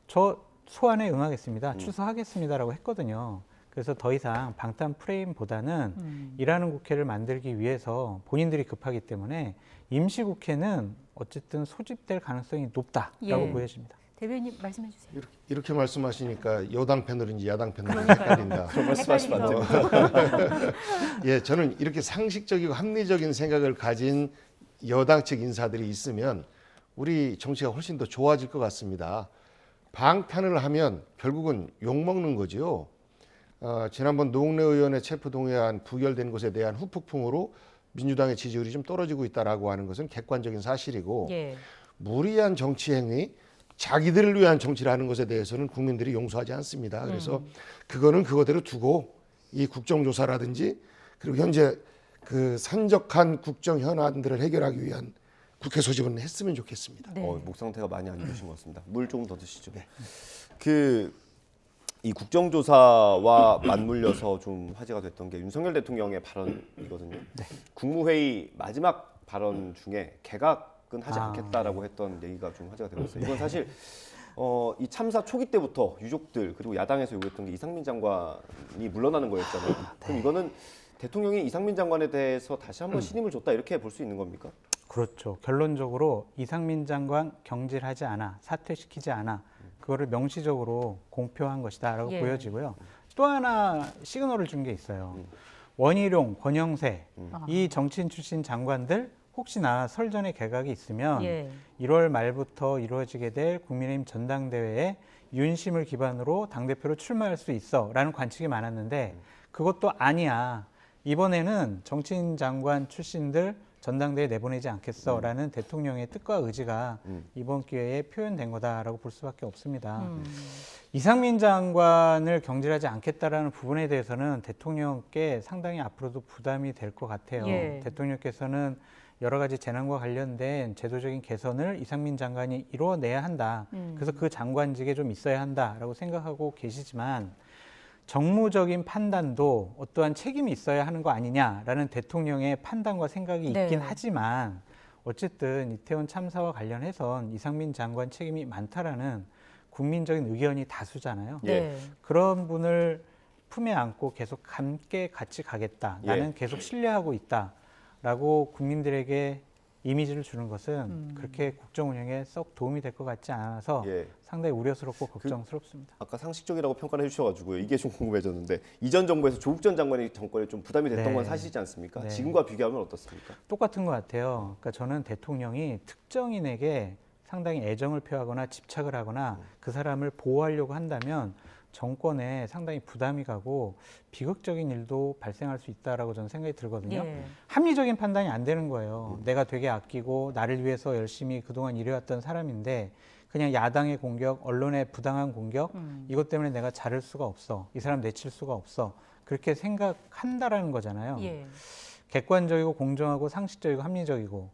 S6: 저 소환에 응하겠습니다. 출석하겠습니다라고 했거든요. 그래서 더 이상 방탄 프레임보다는 일하는 국회를 만들기 위해서 본인들이 급하기 때문에 임시국회는 어쨌든 소집될 가능성이 높다라고 보여집니다.
S2: 대변인 말씀해 주세요.
S4: 이렇게 말씀하시니까 여당 패널인지 야당 패널인지 헷갈린다.
S1: 그런 말씀하시면 안 됩니다.
S4: 예, 저는 이렇게 상식적이고 합리적인 생각을 가진 여당 측 인사들이 있으면 우리 정치가 훨씬 더 좋아질 것 같습니다. 방탄을 하면 결국은 욕먹는 거죠. 지난번 노웅래 의원의 체포 동의안 부결된 것에 대한 후폭풍으로 민주당의 지지율이 좀 떨어지고 있다라고 하는 것은 객관적인 사실이고 무리한 정치 행위, 자기들을 위한 정치를 하는 것에 대해서는 국민들이 용서하지 않습니다. 그래서 그거는 그거대로 두고 이 국정조사라든지 그리고 현재 그 산적한 국정 현안들을 해결하기 위한 국회 소집은 했으면 좋겠습니다.
S1: 목 상태가 많이 안 좋으신 것 같습니다. 물 조금 더 드시죠. 이 국정조사와 맞물려서 좀 화제가 됐던 게 윤석열 대통령의 발언이거든요. 국무회의 마지막 발언 중에 개각은 하지 않겠다라고 했던 얘기가 좀 화제가 되고 있어요. 이건 사실 이 참사 초기 때부터 유족들 그리고 야당에서 요구했던 게 이상민 장관이 물러나는 거였잖아요. 그럼 이거는 대통령이 이상민 장관에 대해서 다시 한번 신임을 줬다 이렇게 볼 수 있는 겁니까?
S6: 그렇죠. 결론적으로 이상민 장관 경질하지 않아, 사퇴시키지 않아, 그거를 명시적으로 공표한 것이다라고 보여지고요. 또 하나 시그널을 준 게 있어요. 원희룡, 권영세 이 정치인 출신 장관들 혹시나 설 전에 개각이 있으면 1월 말부터 이루어지게 될 국민의힘 전당대회에 윤심을 기반으로 당대표로 출마할 수 있어라는 관측이 많았는데 그것도 아니야. 이번에는 정치인 장관 출신들 전당대회에 내보내지 않겠어라는 대통령의 뜻과 의지가 이번 기회에 표현된 거다라고 볼 수밖에 없습니다. 이상민 장관을 경질하지 않겠다라는 부분에 대해서는 대통령께 상당히 앞으로도 부담이 될 것 같아요. 대통령께서는 여러 가지 재난과 관련된 제도적인 개선을 이상민 장관이 이루어내야 한다. 그래서 그 장관직에 좀 있어야 한다라고 생각하고 계시지만 정무적인 판단도 어떠한 책임이 있어야 하는 거 아니냐라는 대통령의 판단과 생각이 있긴 하지만 어쨌든 이태원 참사와 관련해선 이상민 장관 책임이 많다라는 국민적인 의견이 다수잖아요. 그런 분을 품에 안고 계속 함께 같이 가겠다. 나는 계속 신뢰하고 있다라고 국민들에게 이미지를 주는 것은 그렇게 국정 운영에 썩 도움이 될 것 같지 않아서 상당히 우려스럽고 걱정스럽습니다.
S1: 아까 상식적이라고 평가를 해주셔가지고요. 이게 좀 궁금해졌는데 이전 정부에서 조국 전 장관이 정권에 좀 부담이 됐던 건 사실이지 않습니까? 지금과 비교하면 어떻습니까?
S6: 똑같은 것 같아요. 그러니까 저는 대통령이 특정인에게 상당히 애정을 표하거나 집착을 하거나 그 사람을 보호하려고 한다면 정권에 상당히 부담이 가고 비극적인 일도 발생할 수 있다라고 저는 생각이 들거든요. 합리적인 판단이 안 되는 거예요. 내가 되게 아끼고 나를 위해서 열심히 그동안 일해왔던 사람인데 그냥 야당의 공격, 언론의 부당한 공격 이것 때문에 내가 자를 수가 없어. 이 사람 내칠 수가 없어. 그렇게 생각한다라는 거잖아요. 객관적이고 공정하고 상식적이고 합리적이고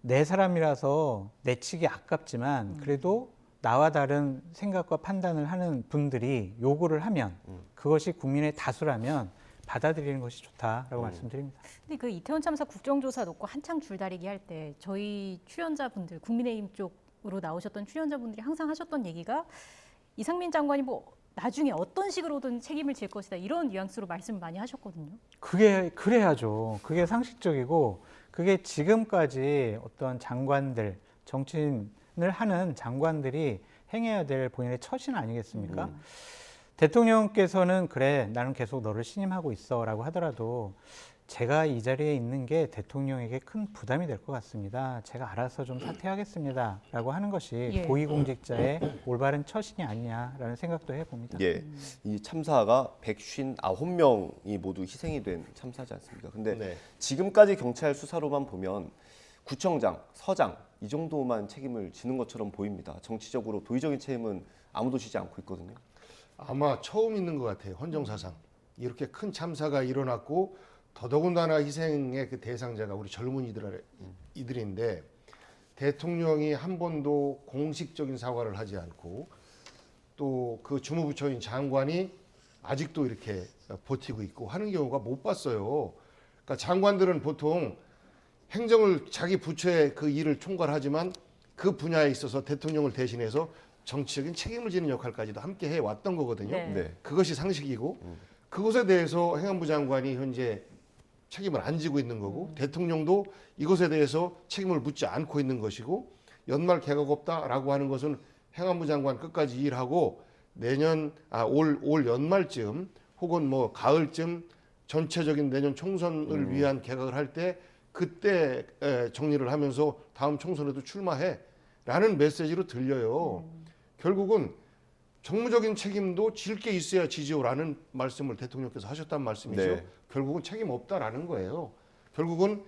S6: 내 사람이라서 내치기 아깝지만 그래도 나와 다른 생각과 판단을 하는 분들이 요구를 하면 그것이 국민의 다수라면 받아들이는 것이 좋다라고 말씀드립니다.
S2: 근데 그 이태원 참사 국정조사 놓고 한창 줄다리기 할 때 저희 출연자분들 국민의힘 쪽으로 나오셨던 출연자분들이 항상 하셨던 얘기가 이상민 장관이 뭐 나중에 어떤 식으로든 책임을 질 것이다 이런 뉘앙스로 말씀을 많이 하셨거든요.
S6: 그게 그래야죠. 그게 상식적이고 그게 지금까지 어떤 장관들 정치인을 하는 장관들이 행해야 될 본인의 처신 아니겠습니까? 대통령께서는 그래 나는 계속 너를 신임하고 있어라고 하더라도 제가 이 자리에 있는 게 대통령에게 큰 부담이 될 것 같습니다. 제가 알아서 좀 사퇴하겠습니다라고 하는 것이 고위공직자의 올바른 처신이 아니냐라는 생각도 해봅니다.
S1: 이 참사가 159명이 모두 희생이 된 참사지 않습니까? 근데 지금까지 경찰 수사로만 보면 구청장, 서장 이 정도만 책임을 지는 것처럼 보입니다. 정치적으로 도의적인 책임은 아무도 지지 않고 있거든요.
S4: 아마 처음 있는 것 같아요. 헌정사상. 이렇게 큰 참사가 일어났고 더더군다나 희생의 그 대상자가 우리 젊은이들인데 대통령이 한 번도 공식적인 사과를 하지 않고 또 그 주무부처인 장관이 아직도 이렇게 버티고 있고 하는 경우가 못 봤어요. 그러니까 장관들은 보통 행정을 자기 부처의 그 일을 총괄하지만 그 분야에 있어서 대통령을 대신해서 정치적인 책임을 지는 역할까지도 함께 해왔던 거거든요.
S1: 네.
S4: 그것이 상식이고 그것에 대해서 행안부 장관이 현재 책임을 안 지고 있는 거고 대통령도 이것에 대해서 책임을 묻지 않고 있는 것이고 연말 개각 없다라고 하는 것은 행안부 장관 끝까지 일하고 올 연말쯤 혹은 뭐 가을쯤 전체적인 내년 총선을 위한 개각을 할 때 그때 정리를 하면서 다음 총선에도 출마해라는 메시지로 들려요. 결국은 정무적인 책임도 질 게 있어야 지지요라는 말씀을 대통령께서 하셨단 말씀이죠.
S1: 네.
S4: 결국은 책임 없다라는 거예요. 결국은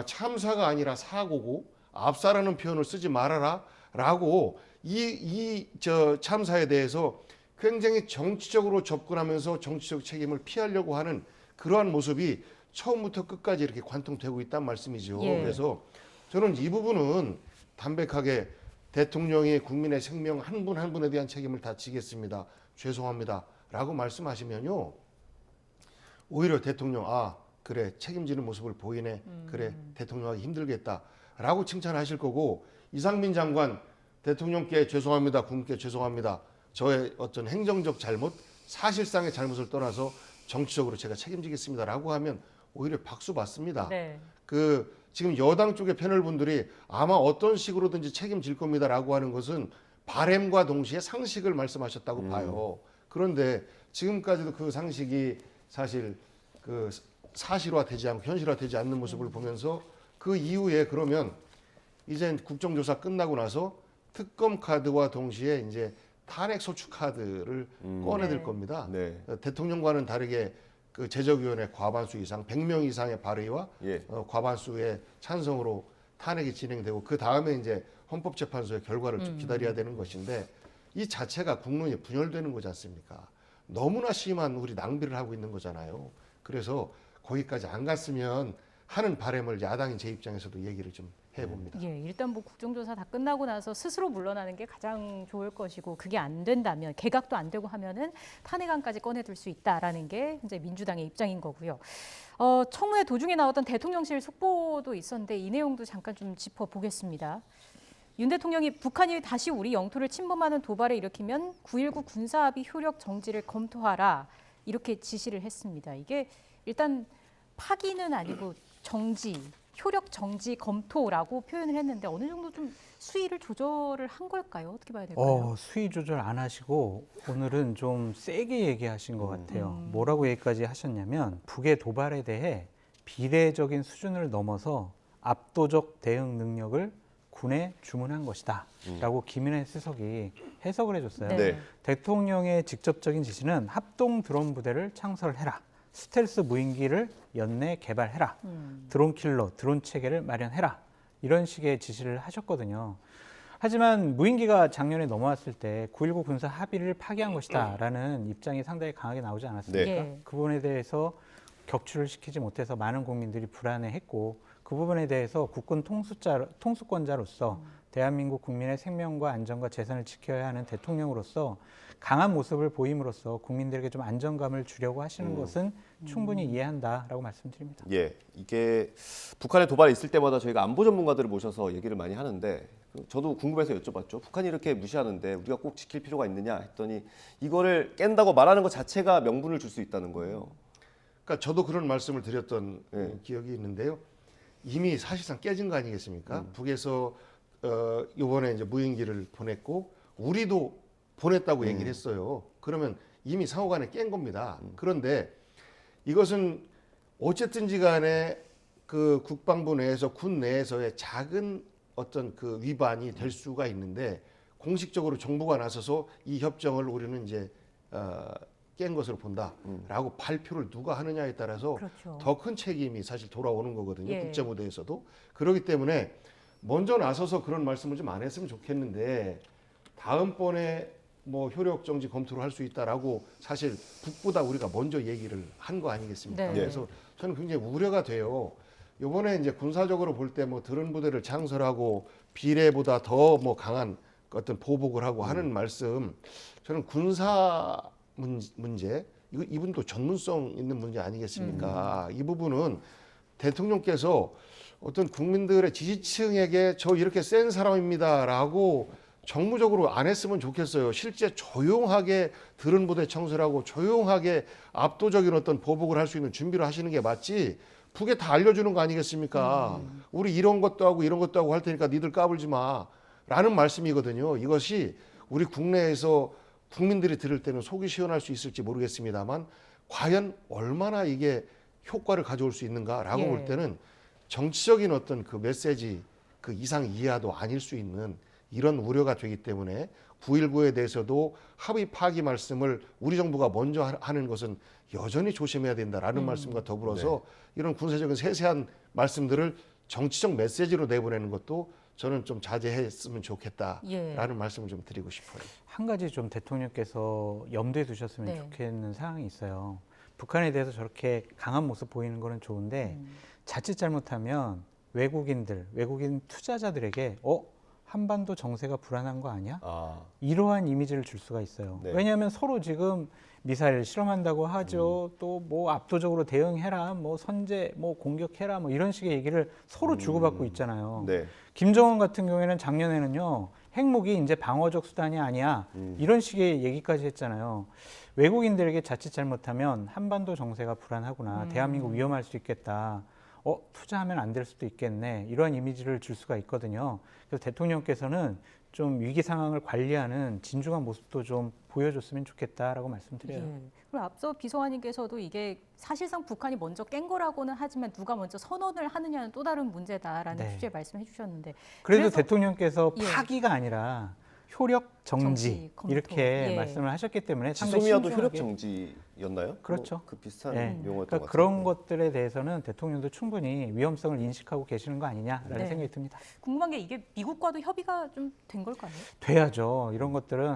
S4: 참사가 아니라 사고고 압사라는 표현을 쓰지 말아라라고 저 참사에 대해서 굉장히 정치적으로 접근하면서 정치적 책임을 피하려고 하는 그러한 모습이 처음부터 끝까지 이렇게 관통되고 있단 말씀이죠.
S2: 예.
S4: 그래서 저는 이 부분은 담백하게 대통령이 국민의 생명 한 분 한 분에 대한 책임을 다 지겠습니다. 죄송합니다. 라고 말씀하시면요. 오히려 대통령 그래 책임지는 모습을 보이네. 그래 대통령하기 힘들겠다. 라고 칭찬하실 거고 이상민 장관 대통령께 죄송합니다. 국민께 죄송합니다. 저의 어떤 행정적 잘못, 사실상의 잘못을 떠나서 정치적으로 제가 책임지겠습니다. 라고 하면 오히려 박수 받습니다.
S2: 네.
S4: 지금 여당 쪽의 패널분들이 아마 어떤 식으로든지 책임질 겁니다. 라고 하는 것은 바램과 동시에 상식을 말씀하셨다고 봐요. 그런데 지금까지도 그 상식이 사실 그 사실화되지 않고 현실화되지 않는 모습을 보면서 그 이후에 그러면 이제 국정조사 끝나고 나서 특검 카드와 동시에 이제 탄핵 소추 카드를 꺼내들 겁니다.
S1: 네.
S4: 대통령과는 다르게 그 제적위원회 과반수 이상, 100명 이상의 발의와 과반수의 찬성으로 탄핵이 진행되고 그 다음에 이제 헌법재판소의 결과를 좀 기다려야 되는 것인데 이 자체가 국론이 분열되는 거지 않습니까? 너무나 심한 우리 낭비를 하고 있는 거잖아요. 그래서 거기까지 안 갔으면 하는 바람을 야당인 제 입장에서도 얘기를 좀 해봅니다.
S2: 예, 일단 뭐 국정조사 다 끝나고 나서 스스로 물러나는 게 가장 좋을 것이고 그게 안 된다면 개각도 안 되고 하면은 탄핵안까지 꺼내들 수 있다라는 게 이제 민주당의 입장인 거고요. 청문회 도중에 나왔던 대통령실 속보도 있었는데 이 내용도 잠깐 좀 짚어보겠습니다. 윤 대통령이 북한이 다시 우리 영토를 침범하는 도발을 일으키면 9.19 군사합의 효력 정지를 검토하라 이렇게 지시를 했습니다. 이게 일단 파기는 아니고 정지, 효력 정지 검토라고 표현을 했는데 어느 정도 좀 수위를 조절을 한 걸까요? 어떻게 봐야 될까요?
S6: 수위 조절 안 하시고 오늘은 좀 세게 얘기하신 것 같아요. 뭐라고 얘기까지 하셨냐면 북의 도발에 대해 비례적인 수준을 넘어서 압도적 대응 능력을 군에 주문한 것이다 라고 김인혜 수석이 해석을 해줬어요.
S1: 네.
S6: 대통령의 직접적인 지시는 합동 드론 부대를 창설해라. 스텔스 무인기를 연내 개발해라. 드론 킬러, 드론 체계를 마련해라. 이런 식의 지시를 하셨거든요. 하지만 무인기가 작년에 넘어왔을 때 9.19 군사 합의를 파기한 것이다 라는 입장이 상당히 강하게 나오지 않았습니까?
S2: 네.
S6: 그 부분에 대해서 격추를 시키지 못해서 많은 국민들이 불안해했고 그 부분에 대해서 국군 통수권자로서 대한민국 국민의 생명과 안전과 재산을 지켜야 하는 대통령으로서 강한 모습을 보임으로써 국민들에게 좀 안정감을 주려고 하시는 것은 충분히 이해한다라고 말씀드립니다.
S1: 예, 이게 북한의 도발이 있을 때마다 저희가 안보 전문가들을 모셔서 얘기를 많이 하는데 저도 궁금해서 여쭤봤죠. 북한이 이렇게 무시하는데 우리가 꼭 지킬 필요가 있느냐 했더니 이거를 깬다고 말하는 것 자체가 명분을 줄 수 있다는 거예요.
S4: 그러니까 저도 그런 말씀을 드렸던 기억이 있는데요. 이미 사실상 깨진 거 아니겠습니까? 북에서 이번에 이제 무인기를 보냈고 우리도 보냈다고 얘기를 했어요. 그러면 이미 상호간에 깬 겁니다. 그런데 이것은 어쨌든지 간에 그 국방부 내에서 군 내에서의 작은 어떤 그 위반이 될 수가 있는데 공식적으로 정부가 나서서 이 협정을 우리는 이제 깬 것으로 본다라고 발표를 누가 하느냐에 따라서
S2: 그렇죠.
S4: 더 큰 책임이 사실 돌아오는 거거든요.
S2: 예.
S4: 국제무대에서도. 그렇기 때문에 먼저 나서서 그런 말씀을 좀 안 했으면 좋겠는데 다음번에 뭐 효력 정지 검토를 할 수 있다라고 사실 북보다 우리가 먼저 얘기를 한 거 아니겠습니까?
S2: 네.
S4: 그래서 저는 굉장히 우려가 돼요. 이번에 이제 군사적으로 볼 때 뭐 드론 부대를 창설하고 비례보다 더 뭐 강한 어떤 보복을 하고 하는 말씀, 저는 군사 문제 이분도 전문성 있는 문제 아니겠습니까? 이 부분은 대통령께서 어떤 국민들의 지지층에게 저 이렇게 센 사람입니다라고 정무적으로 안 했으면 좋겠어요. 실제 조용하게 드론 부대 청소하고 조용하게 압도적인 어떤 보복을 할 수 있는 준비를 하시는 게 맞지. 북에 다 알려주는 거 아니겠습니까? 우리 이런 것도 하고 이런 것도 하고 할 테니까 니들 까불지 마라는 말씀이거든요. 이것이 우리 국내에서 국민들이 들을 때는 속이 시원할 수 있을지 모르겠습니다만 과연 얼마나 이게 효과를 가져올 수 있는가라고 볼 때는 정치적인 어떤 그 메시지 그 이상 이하도 아닐 수 있는 이런 우려가 되기 때문에 9.19에 대해서도 합의 파기 말씀을 우리 정부가 먼저 하는 것은 여전히 조심해야 된다라는 말씀과 더불어서 이런 군사적인 세세한 말씀들을 정치적 메시지로 내보내는 것도 저는 좀 자제했으면 좋겠다라는 말씀을 좀 드리고 싶어요.
S6: 한 가지 좀 대통령께서 염두에 두셨으면 좋겠는 상황이 있어요. 북한에 대해서 저렇게 강한 모습 보이는 거는 좋은데 자칫 잘못하면 외국인 투자자들에게 한반도 정세가 불안한 거 아니야? 이러한 이미지를 줄 수가 있어요. 왜냐하면 서로 지금 미사일 실험한다고 하죠. 또 뭐 압도적으로 대응해라, 뭐 선제, 뭐 공격해라, 뭐 이런 식의 얘기를 서로 주고받고 있잖아요. 김정은 같은 경우에는 작년에는요, 핵무기 이제 방어적 수단이 아니야, 이런 식의 얘기까지 했잖아요. 외국인들에게 자칫 잘못하면 한반도 정세가 불안하구나, 대한민국 위험할 수 있겠다. 투자하면 안 될 수도 있겠네. 이러한 이미지를 줄 수가 있거든요. 그래서 대통령께서는 좀 위기 상황을 관리하는 진중한 모습도 좀 보여줬으면 좋겠다라고 말씀드려요.
S2: 그리고 앞서 비서관님께서도 이게 사실상 북한이 먼저 깬 거라고는 하지만 누가 먼저 선언을 하느냐는 또 다른 문제다라는 취지의 말씀해 주셨는데
S6: 그래서 대통령께서 파기가 아니라 효력 정지 이렇게 말씀을 하셨기 때문에
S1: 지소미아도 효력 정지였나요?
S6: 그렇죠.
S1: 뭐 그 비슷한 용어였던
S6: 그러니까
S1: 것 같아요.
S6: 그런 것들에 대해서는 대통령도 충분히 위험성을 인식하고 계시는 거 아니냐라는 생각이 듭니다.
S2: 궁금한 게 이게 미국과도 협의가 좀 된 걸까요?
S6: 돼야죠. 이런 것들은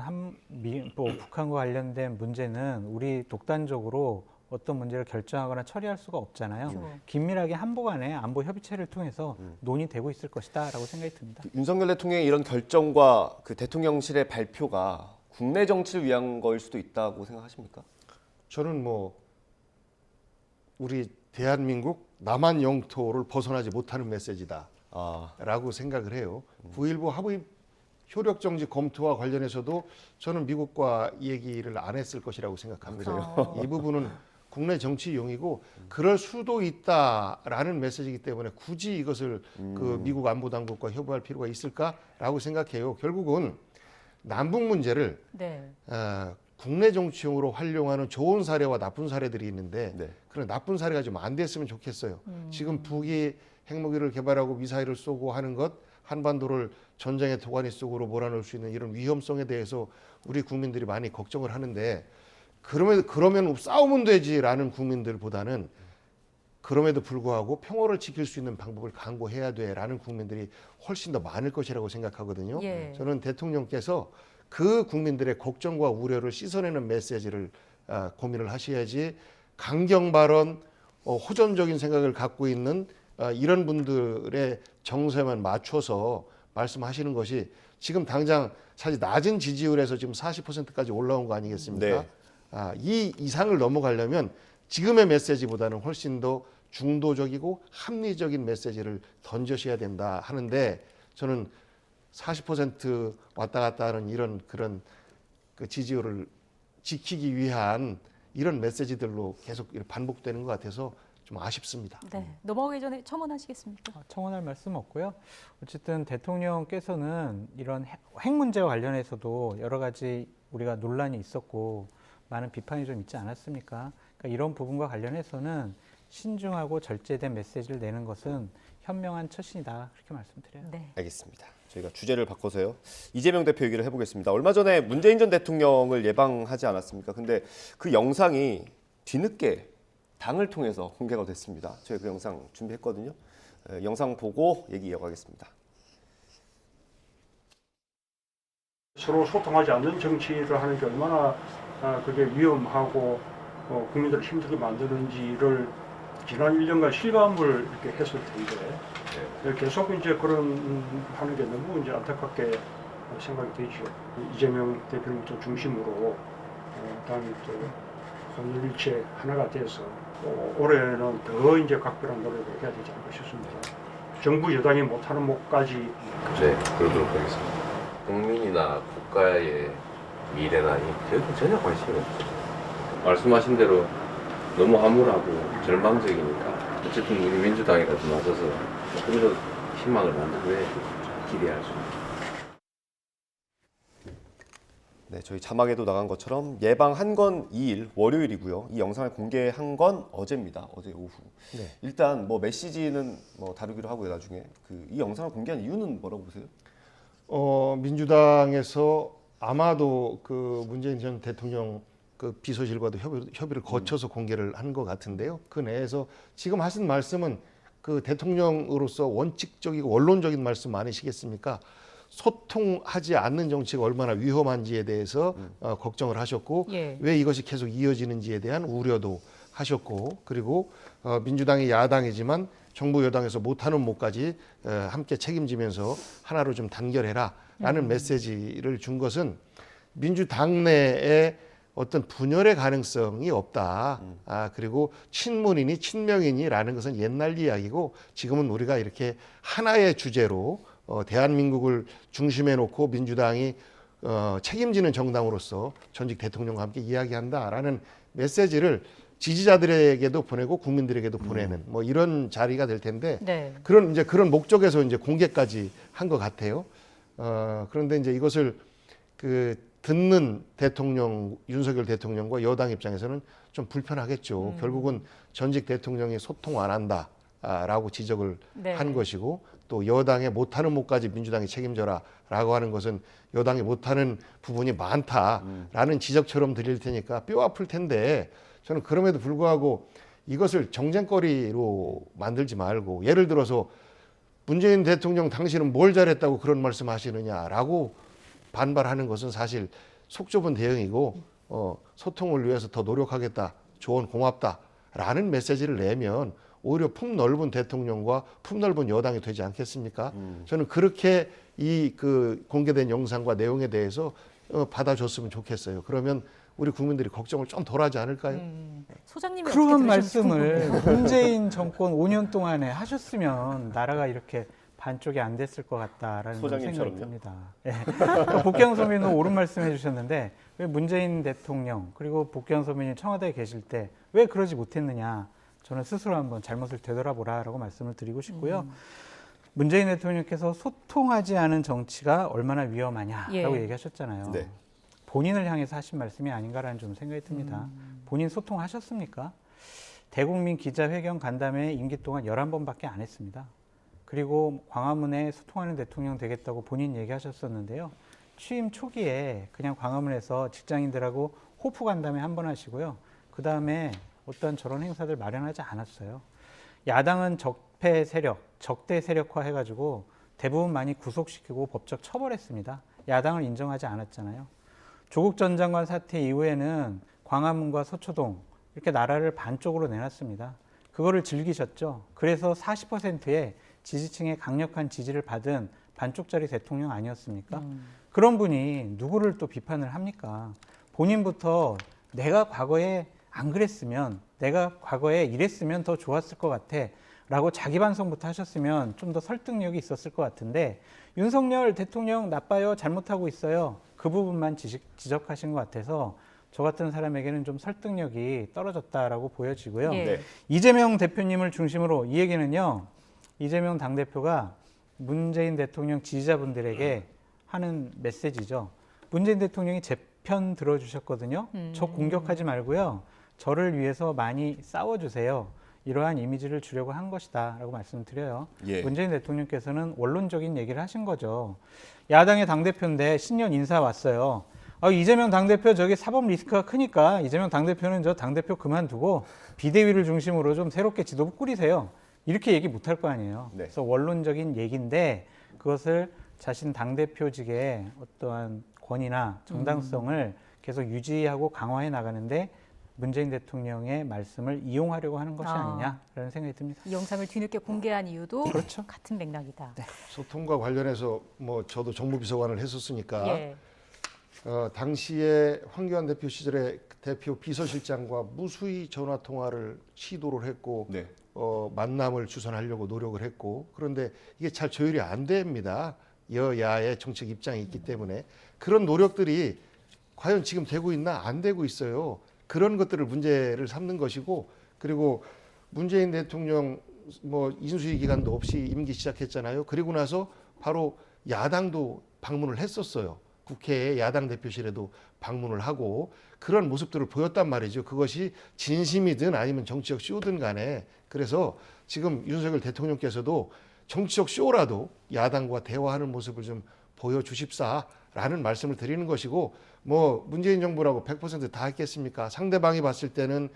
S6: 북한과 관련된 문제는 우리 독단적으로 어떤 문제를 결정하거나 처리할 수가 없잖아요. 긴밀하게 한보 간의 안보 협의체를 통해서 논의되고 있을 것이다라고 생각이 듭니다.
S1: 윤석열 대통령의 이런 결정과 그 대통령실의 발표가 국내 정치를 위한 거일 수도 있다고 생각하십니까?
S4: 저는 뭐 우리 대한민국 남한 영토를 벗어나지 못하는 메시지다라고 생각을 해요. 9.19 합의 효력 정지 검토와 관련해서도 저는 미국과 얘기를 안 했을 것이라고 생각합니다. 이 부분은 국내 정치용이고 그럴 수도 있다라는 메시지이기 때문에 굳이 이것을 그 미국 안보당국과 협의할 필요가 있을까라고 생각해요. 결국은 남북 문제를 국내 정치용으로 활용하는 좋은 사례와 나쁜 사례들이 있는데 그런 나쁜 사례가 좀 안 됐으면 좋겠어요. 지금 북이 핵무기를 개발하고 미사일을 쏘고 하는 것, 한반도를 전쟁의 도가니 속으로 몰아넣을 수 있는 이런 위험성에 대해서 우리 국민들이 많이 걱정을 하는데 그러면 싸우면 되지라는 국민들보다는 그럼에도 불구하고 평화를 지킬 수 있는 방법을 강구해야 돼라는 국민들이 훨씬 더 많을 것이라고 생각하거든요. 저는 대통령께서 그 국민들의 걱정과 우려를 씻어내는 메시지를 고민을 하셔야지 강경 발언, 호전적인 생각을 갖고 있는 이런 분들의 정세만 맞춰서 말씀하시는 것이 지금 당장 사실 낮은 지지율에서 지금 40%까지 올라온 거 아니겠습니까? 이 이상을 넘어가려면 지금의 메시지보다는 훨씬 더 중도적이고 합리적인 메시지를 던져셔야 된다 하는데 저는 40% 왔다 갔다 하는 이런 그런 그 지지율을 지키기 위한 이런 메시지들로 계속 반복되는 것 같아서 좀 아쉽습니다.
S2: 넘어가기 전에 첨언하시겠습니까?
S6: 첨언할 말씀 없고요. 어쨌든 대통령께서는 이런 핵 문제와 관련해서도 여러 가지 우리가 논란이 있었고 많은 비판이 좀 있지 않았습니까? 그러니까 이런 부분과 관련해서는 신중하고 절제된 메시지를 내는 것은 현명한 처신이다. 그렇게 말씀드려요.
S2: 네.
S1: 알겠습니다. 저희가 주제를 바꿔서요. 이재명 대표 얘기를 해보겠습니다. 얼마 전에 문재인 전 대통령을 예방하지 않았습니까? 근데 그 영상이 뒤늦게 당을 통해서 공개가 됐습니다. 저희 그 영상 준비했거든요. 영상 보고 얘기 이어가겠습니다.
S9: 서로 소통하지 않는 정치를 하는 게 얼마나 그게 위험하고 국민들을 힘들게 만드는지를 지난 1년간 실감을 이렇게 했을 텐데 계속 이제 그런 하는 게 너무 이제 안타깝게 생각이 되죠. 이재명 대표님부터 중심으로 당이 또 혼일일체 하나가 돼서 올해는 더 이제 각별한 노력을 해야 되지 않을까 싶습니다. 정부 여당이 못하는 몫까지.
S10: 네, 그러도록 하겠습니다. 국민이나 국가의 미래나 이 전혀 관심이 없죠. 말씀하신 대로 너무 암울하고 절망적이니까 어쨌든 우리 민주당이라도 나서서 좀 더 희망을 만들어야 기대할 수 있습니다.
S1: 네, 저희 자막에도 나간 것처럼 예방한 건 2일 월요일이고요. 이 영상을 공개한 건 어제입니다. 어제 오후.
S4: 네.
S1: 일단 뭐 메시지는 뭐 다루기로 하고요. 나중에 이 영상을 공개한 이유는 뭐라고 보세요?
S4: 민주당에서 아마도 그 문재인 전 대통령 그 비서실과도 협의를 거쳐서 공개를 한 것 같은데요. 그 내에서 지금 하신 말씀은 그 대통령으로서 원칙적이고 원론적인 말씀 아니시겠습니까? 소통하지 않는 정치가 얼마나 위험한지에 대해서 걱정을 하셨고
S2: 예.
S4: 왜 이것이 계속 이어지는지에 대한 우려도 하셨고 그리고 민주당이 야당이지만 정부 여당에서 못하는 몫까지 함께 책임지면서 하나로 좀 단결해라라는 메시지를 준 것은 민주당 내에 어떤 분열의 가능성이 없다. 그리고 친문이니 친명이니라는 것은 옛날 이야기고 지금은 우리가 이렇게 하나의 주제로 대한민국을 중심에 놓고 민주당이 책임지는 정당으로서 전직 대통령과 함께 이야기한다라는 메시지를 지지자들에게도 보내고 국민들에게도 보내는 뭐 이런 자리가 될 텐데
S2: 네.
S4: 그런 목적에서 이제 공개까지 한 것 같아요. 그런데 이제 이것을 듣는 대통령 윤석열 대통령과 여당 입장에서는 좀 불편하겠죠. 결국은 전직 대통령이 소통 안 한다라고 지적을
S2: 네.
S4: 한 것이고 또 여당의 못하는 몫까지 민주당이 책임져라라고 하는 것은 여당이 못하는 부분이 많다라는 지적처럼 들릴 테니까 뼈 아플 텐데 저는 그럼에도 불구하고 이것을 정쟁거리로 만들지 말고 예를 들어서 문재인 대통령 당신은 뭘 잘했다고 그런 말씀하시느냐라고 반발하는 것은 사실 속 좁은 대응이고 소통을 위해서 더 노력하겠다, 조언 고맙다라는 메시지를 내면 오히려 품넓은 대통령과 품넓은 여당이 되지 않겠습니까? 저는 그렇게 그 공개된 영상과 내용에 대해서 받아줬으면 좋겠어요. 그러면 우리 국민들이 걱정을 좀 덜하지 않을까요?
S2: 소장님이
S6: 그런 말씀을 문재인 정권 5년 동안에 하셨으면 나라가 이렇게 반쪽이 안 됐을 것 같다라는 생각이 듭니다. 네. 복경 선배님도 옳은 말씀 해주셨는데 왜 문재인 대통령 그리고 복경 선배님 청와대에 계실 때 왜 그러지 못했느냐 저는 스스로 한번 잘못을 되돌아보라라고 말씀을 드리고 싶고요. 문재인 대통령께서 소통하지 않은 정치가 얼마나 위험하냐라고 얘기하셨잖아요.
S1: 네.
S6: 본인을 향해서 하신 말씀이 아닌가라는 좀 생각이 듭니다. 본인 소통하셨습니까? 대국민 기자회견 간담회 임기 동안 11번밖에 안 했습니다. 그리고 광화문에 소통하는 대통령 되겠다고 본인 얘기하셨었는데요. 취임 초기에 그냥 광화문에서 직장인들하고 호프 간담회 한 번 하시고요. 그다음에 어떤 저런 행사들 마련하지 않았어요. 야당은 적폐 세력, 적대 세력화 해가지고 대부분 많이 구속시키고 법적 처벌했습니다. 야당을 인정하지 않았잖아요. 조국 전 장관 사태 이후에는 광화문과 서초동 이렇게 나라를 반쪽으로 내놨습니다. 그거를 즐기셨죠. 그래서 40%의 지지층의 강력한 지지를 받은 반쪽짜리 대통령 아니었습니까? 그런 분이 누구를 또 비판을 합니까? 본인부터 내가 과거에 안 그랬으면, 내가 과거에 이랬으면 더 좋았을 것 같아 라고 자기 반성부터 하셨으면 좀 더 설득력이 있었을 것 같은데 윤석열 대통령 나빠요, 잘못하고 있어요, 그 부분만 지적하신 것 같아서 저 같은 사람에게는 좀 설득력이 떨어졌다라고 보여지고요.
S2: 네.
S6: 이재명 대표님을 중심으로 이 얘기는요, 이재명 당대표가 문재인 대통령 지지자분들에게 하는 메시지죠. 문재인 대통령이 제 편 들어주셨거든요. 저 공격하지 말고요, 저를 위해서 많이 싸워주세요. 이러한 이미지를 주려고 한 것이다라고 말씀을 드려요.
S1: 예.
S6: 문재인 대통령께서는 원론적인 얘기를 하신 거죠. 야당의 당대표인데 신년 인사 왔어요. 이재명 당대표 저기 사법 리스크가 크니까 이재명 당대표는 저 당대표 그만두고 비대위를 중심으로 좀 새롭게 지도부 꾸리세요. 이렇게 얘기 못 할 거 아니에요.
S1: 네.
S6: 그래서 원론적인 얘기인데 그것을 자신 당대표직의 어떠한 권위나 정당성을 계속 유지하고 강화해 나가는데 문재인 대통령의 말씀을 이용하려고 하는 것이 아니냐라는 생각이 듭니다.
S2: 이 영상을 뒤늦게 공개한 이유도
S6: 그렇죠.
S2: 같은 맥락이다.
S6: 네.
S4: 소통과 관련해서 뭐 저도 정무비서관을 했었으니까
S2: 예.
S4: 당시에 황교안 대표 시절에 대표 비서실장과 무수히 전화 통화를 시도를 했고
S1: 네.
S4: 만남을 주선하려고 노력을 했고 그런데 이게 잘 조율이 안 됩니다. 여야의 정책 입장이 있기 때문에 그런 노력들이 과연 지금 되고 있나 안 되고 있어요. 그런 것들을 문제를 삼는 것이고 그리고 문재인 대통령 뭐 인수위 기간도 없이 임기 시작했잖아요. 그리고 나서 바로 야당도 방문을 했었어요. 국회에 야당 대표실에도 방문을 하고 그런 모습들을 보였단 말이죠. 그것이 진심이든 아니면 정치적 쇼든 간에 그래서 지금 윤석열 대통령께서도 정치적 쇼라도 야당과 대화하는 모습을 좀 보여주십사라는 말씀을 드리는 것이고 뭐 문재인 정부라고 100% 다 했겠습니까? 상대방이 봤을 때는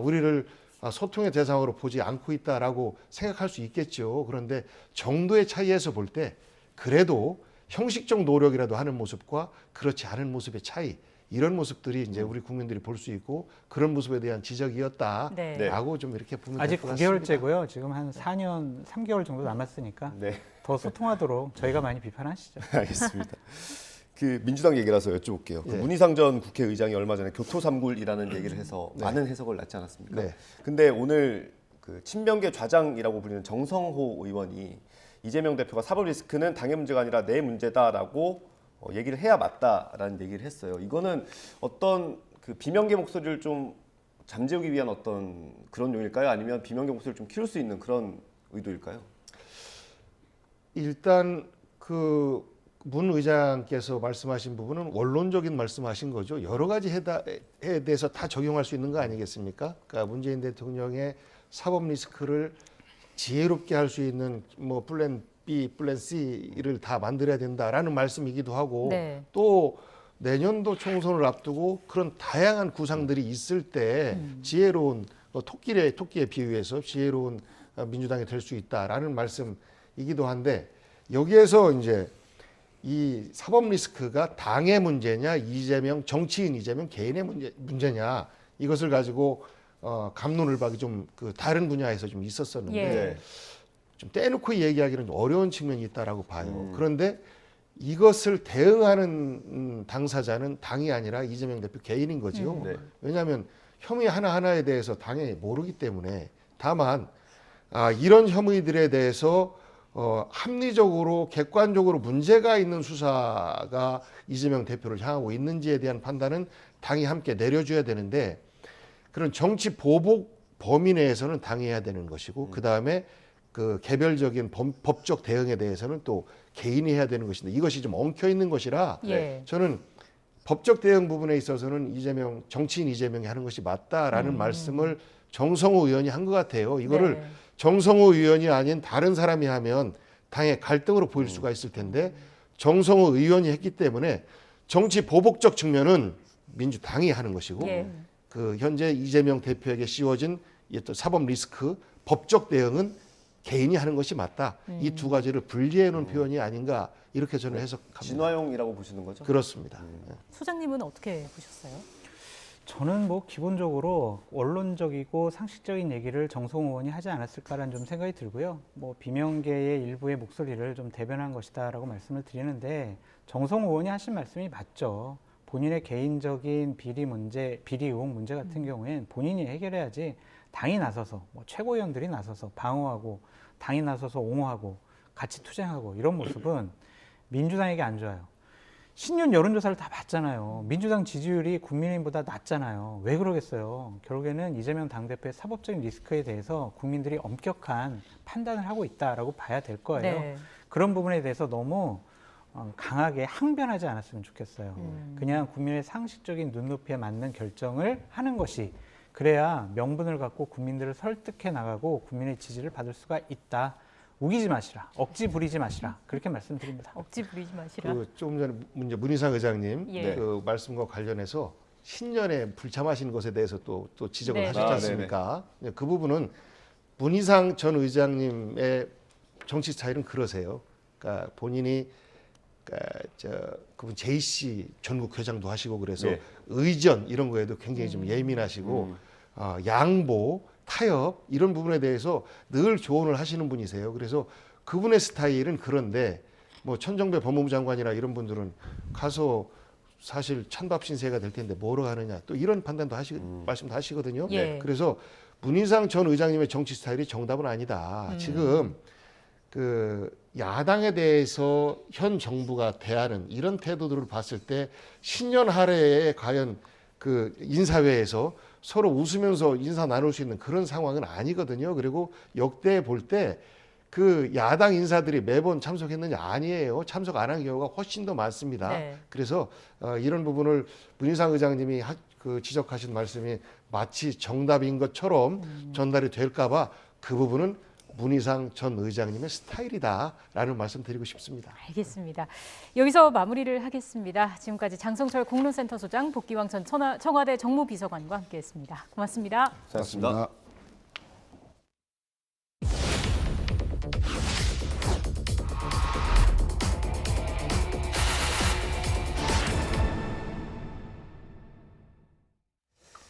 S4: 우리를 소통의 대상으로 보지 않고 있다라고 생각할 수 있겠죠. 그런데 정도의 차이에서 볼 때 그래도 형식적 노력이라도 하는 모습과 그렇지 않은 모습의 차이 이런 모습들이 이제 우리 국민들이 볼 수 있고 그런 모습에 대한 지적이었다라고
S2: 네.
S4: 좀 이렇게 보면
S6: 아직
S4: 될 것 같습니다.
S6: 9개월째고요. 지금 한 4년 3개월 정도 남았으니까
S1: 네.
S6: 더 소통하도록 저희가 많이 비판하시죠.
S1: 알겠습니다. 그 민주당 얘기라서 여쭤볼게요. 그
S4: 예.
S1: 문희상 전 국회의장이 얼마 전에 교토삼굴이라는 얘기를 해서
S4: 네.
S1: 많은 해석을 낳지 않았습니까?
S4: 네.
S1: 근데 오늘 그 친명계 좌장이라고 불리는 정성호 의원이 이재명 대표가 사법 리스크는 당의 문제가 아니라 내 문제다라고 얘기를 해야 맞다라는 얘기를 했어요. 이거는 어떤 그 비명계 목소리를 좀 잠재우기 위한 어떤 그런 용일까요? 아니면 비명계 목소리를 좀 키울 수 있는 그런 의도일까요?
S4: 일단 그 문 의장께서 말씀하신 부분은 원론적인 말씀하신 거죠. 여러 가지 에 대해서 다 적용할 수 있는 거 아니겠습니까? 그러니까 문재인 대통령의 사법 리스크를 지혜롭게 할 수 있는 뭐 플랜 B, 플랜 C를 다 만들어야 된다라는 말씀이기도 하고
S2: 네.
S4: 또 내년도 총선을 앞두고 그런 다양한 구상들이 있을 때 지혜로운 토끼에 비유해서 지혜로운 민주당이 될 수 있다라는 말씀이기도 한데 여기에서 이제 이 사법 리스크가 당의 문제냐 이재명 정치인 이재명 개인의 문제냐 이것을 가지고 갑론을박이 좀 그 다른 분야에서 좀 있었었는데
S2: 예.
S4: 좀 떼놓고 얘기하기는 좀 어려운 측면이 있다라고 봐요. 그런데 이것을 대응하는 당사자는 당이 아니라 이재명 대표 개인인 거죠.
S1: 네.
S4: 왜냐하면 혐의 하나하나에 대해서 당연히 모르기 때문에 다만 이런 혐의들에 대해서 합리적으로 객관적으로 문제가 있는 수사가 이재명 대표를 향하고 있는지에 대한 판단은 당이 함께 내려줘야 되는데 그런 정치 보복 범위 내에서는 당이 해야 되는 것이고 그 다음에 그 개별적인 법적 대응에 대해서는 또 개인이 해야 되는 것인데 이것이 좀 엉켜 있는 것이라
S2: 예.
S4: 저는 법적 대응 부분에 있어서는 정치인 이재명이 하는 것이 맞다라는 말씀을 정성호 의원이 한 것 같아요. 이거를
S2: 네.
S4: 정성호 의원이 아닌 다른 사람이 하면 당의 갈등으로 보일 수가 있을 텐데 정성호 의원이 했기 때문에 정치 보복적 측면은 민주당이 하는 것이고
S2: 예.
S4: 그 현재 이재명 대표에게 씌워진 이 또 사법 리스크 법적 대응은 개인이 하는 것이 맞다. 이 두 가지를 분리해 놓은 표현이 아닌가 이렇게 저는 해석합니다.
S1: 진화용이라고 보시는 거죠?
S4: 그렇습니다.
S2: 소장님은 어떻게 보셨어요?
S6: 저는 뭐 기본적으로 원론적이고 상식적인 얘기를 정성호 의원이 하지 않았을까라는 좀 생각이 들고요. 뭐 비명계의 일부의 목소리를 좀 대변한 것이다라고 말씀을 드리는데 정성호 의원이 하신 말씀이 맞죠. 본인의 개인적인 비리 의혹 문제 같은 경우엔 본인이 해결해야지 당이 나서서 뭐 최고위원들이 나서서 방어하고 당이 나서서 옹호하고 같이 투쟁하고 이런 모습은 민주당에게 안 좋아요. 신년 여론조사를 다 봤잖아요. 민주당 지지율이 국민의힘보다 낮잖아요. 왜 그러겠어요? 결국에는 이재명 당대표의 사법적인 리스크에 대해서 국민들이 엄격한 판단을 하고 있다라고 봐야 될 거예요.
S2: 네.
S6: 그런 부분에 대해서 너무 강하게 항변하지 않았으면 좋겠어요. 그냥 국민의 상식적인 눈높이에 맞는 결정을 하는 것이 그래야 명분을 갖고 국민들을 설득해 나가고 국민의 지지를 받을 수가 있다. 우기지 마시라, 억지 부리지 마시라, 그렇게 말씀드립니다.
S2: 억지 부리지 마시라.
S4: 조금 전에 문희상 의장님
S2: 예.
S4: 그 말씀과 관련해서 신년에 불참하시는 것에 대해서 또 지적을
S2: 네.
S4: 하셨지 않습니까? 그 부분은 문희상 전 의장님의 정치 스타일은 그러세요. 그러니까 본인이 그분 JC 전국 회장도 하시고 그래서
S1: 네.
S4: 의전 이런 거에도 굉장히 좀 예민하시고 양보, 타협 이런 부분에 대해서 늘 조언을 하시는 분이세요. 그래서 그분의 스타일은 그런데 뭐 천정배 법무부 장관이나 이런 분들은 가서 사실 찬밥 신세가 될 텐데 뭐로 하느냐 또 이런 판단도 말씀도 하시거든요.
S2: 예.
S4: 그래서 문희상 전 의장님의 정치 스타일이 정답은 아니다. 지금 그 야당에 대해서 현 정부가 대하는 이런 태도들을 봤을 때 신년 할애에 과연 그 인사회에서 서로 웃으면서 인사 나눌 수 있는 그런 상황은 아니거든요. 그리고 역대 볼 때 그 야당 인사들이 매번 참석했느냐 아니에요. 참석 안 한 경우가 훨씬 더 많습니다.
S2: 네.
S4: 그래서 이런 부분을 문희상 의장님이 지적하신 말씀이 마치 정답인 것처럼 전달이 될까 봐 그 부분은 문희상 전 의장님의 스타일이다라는 말씀 드리고 싶습니다.
S2: 알겠습니다. 여기서 마무리를 하겠습니다. 지금까지 장성철 공론센터 소장, 복기왕 전 청와대 정무비서관과 함께했습니다. 고맙습니다.
S1: 고맙습니다.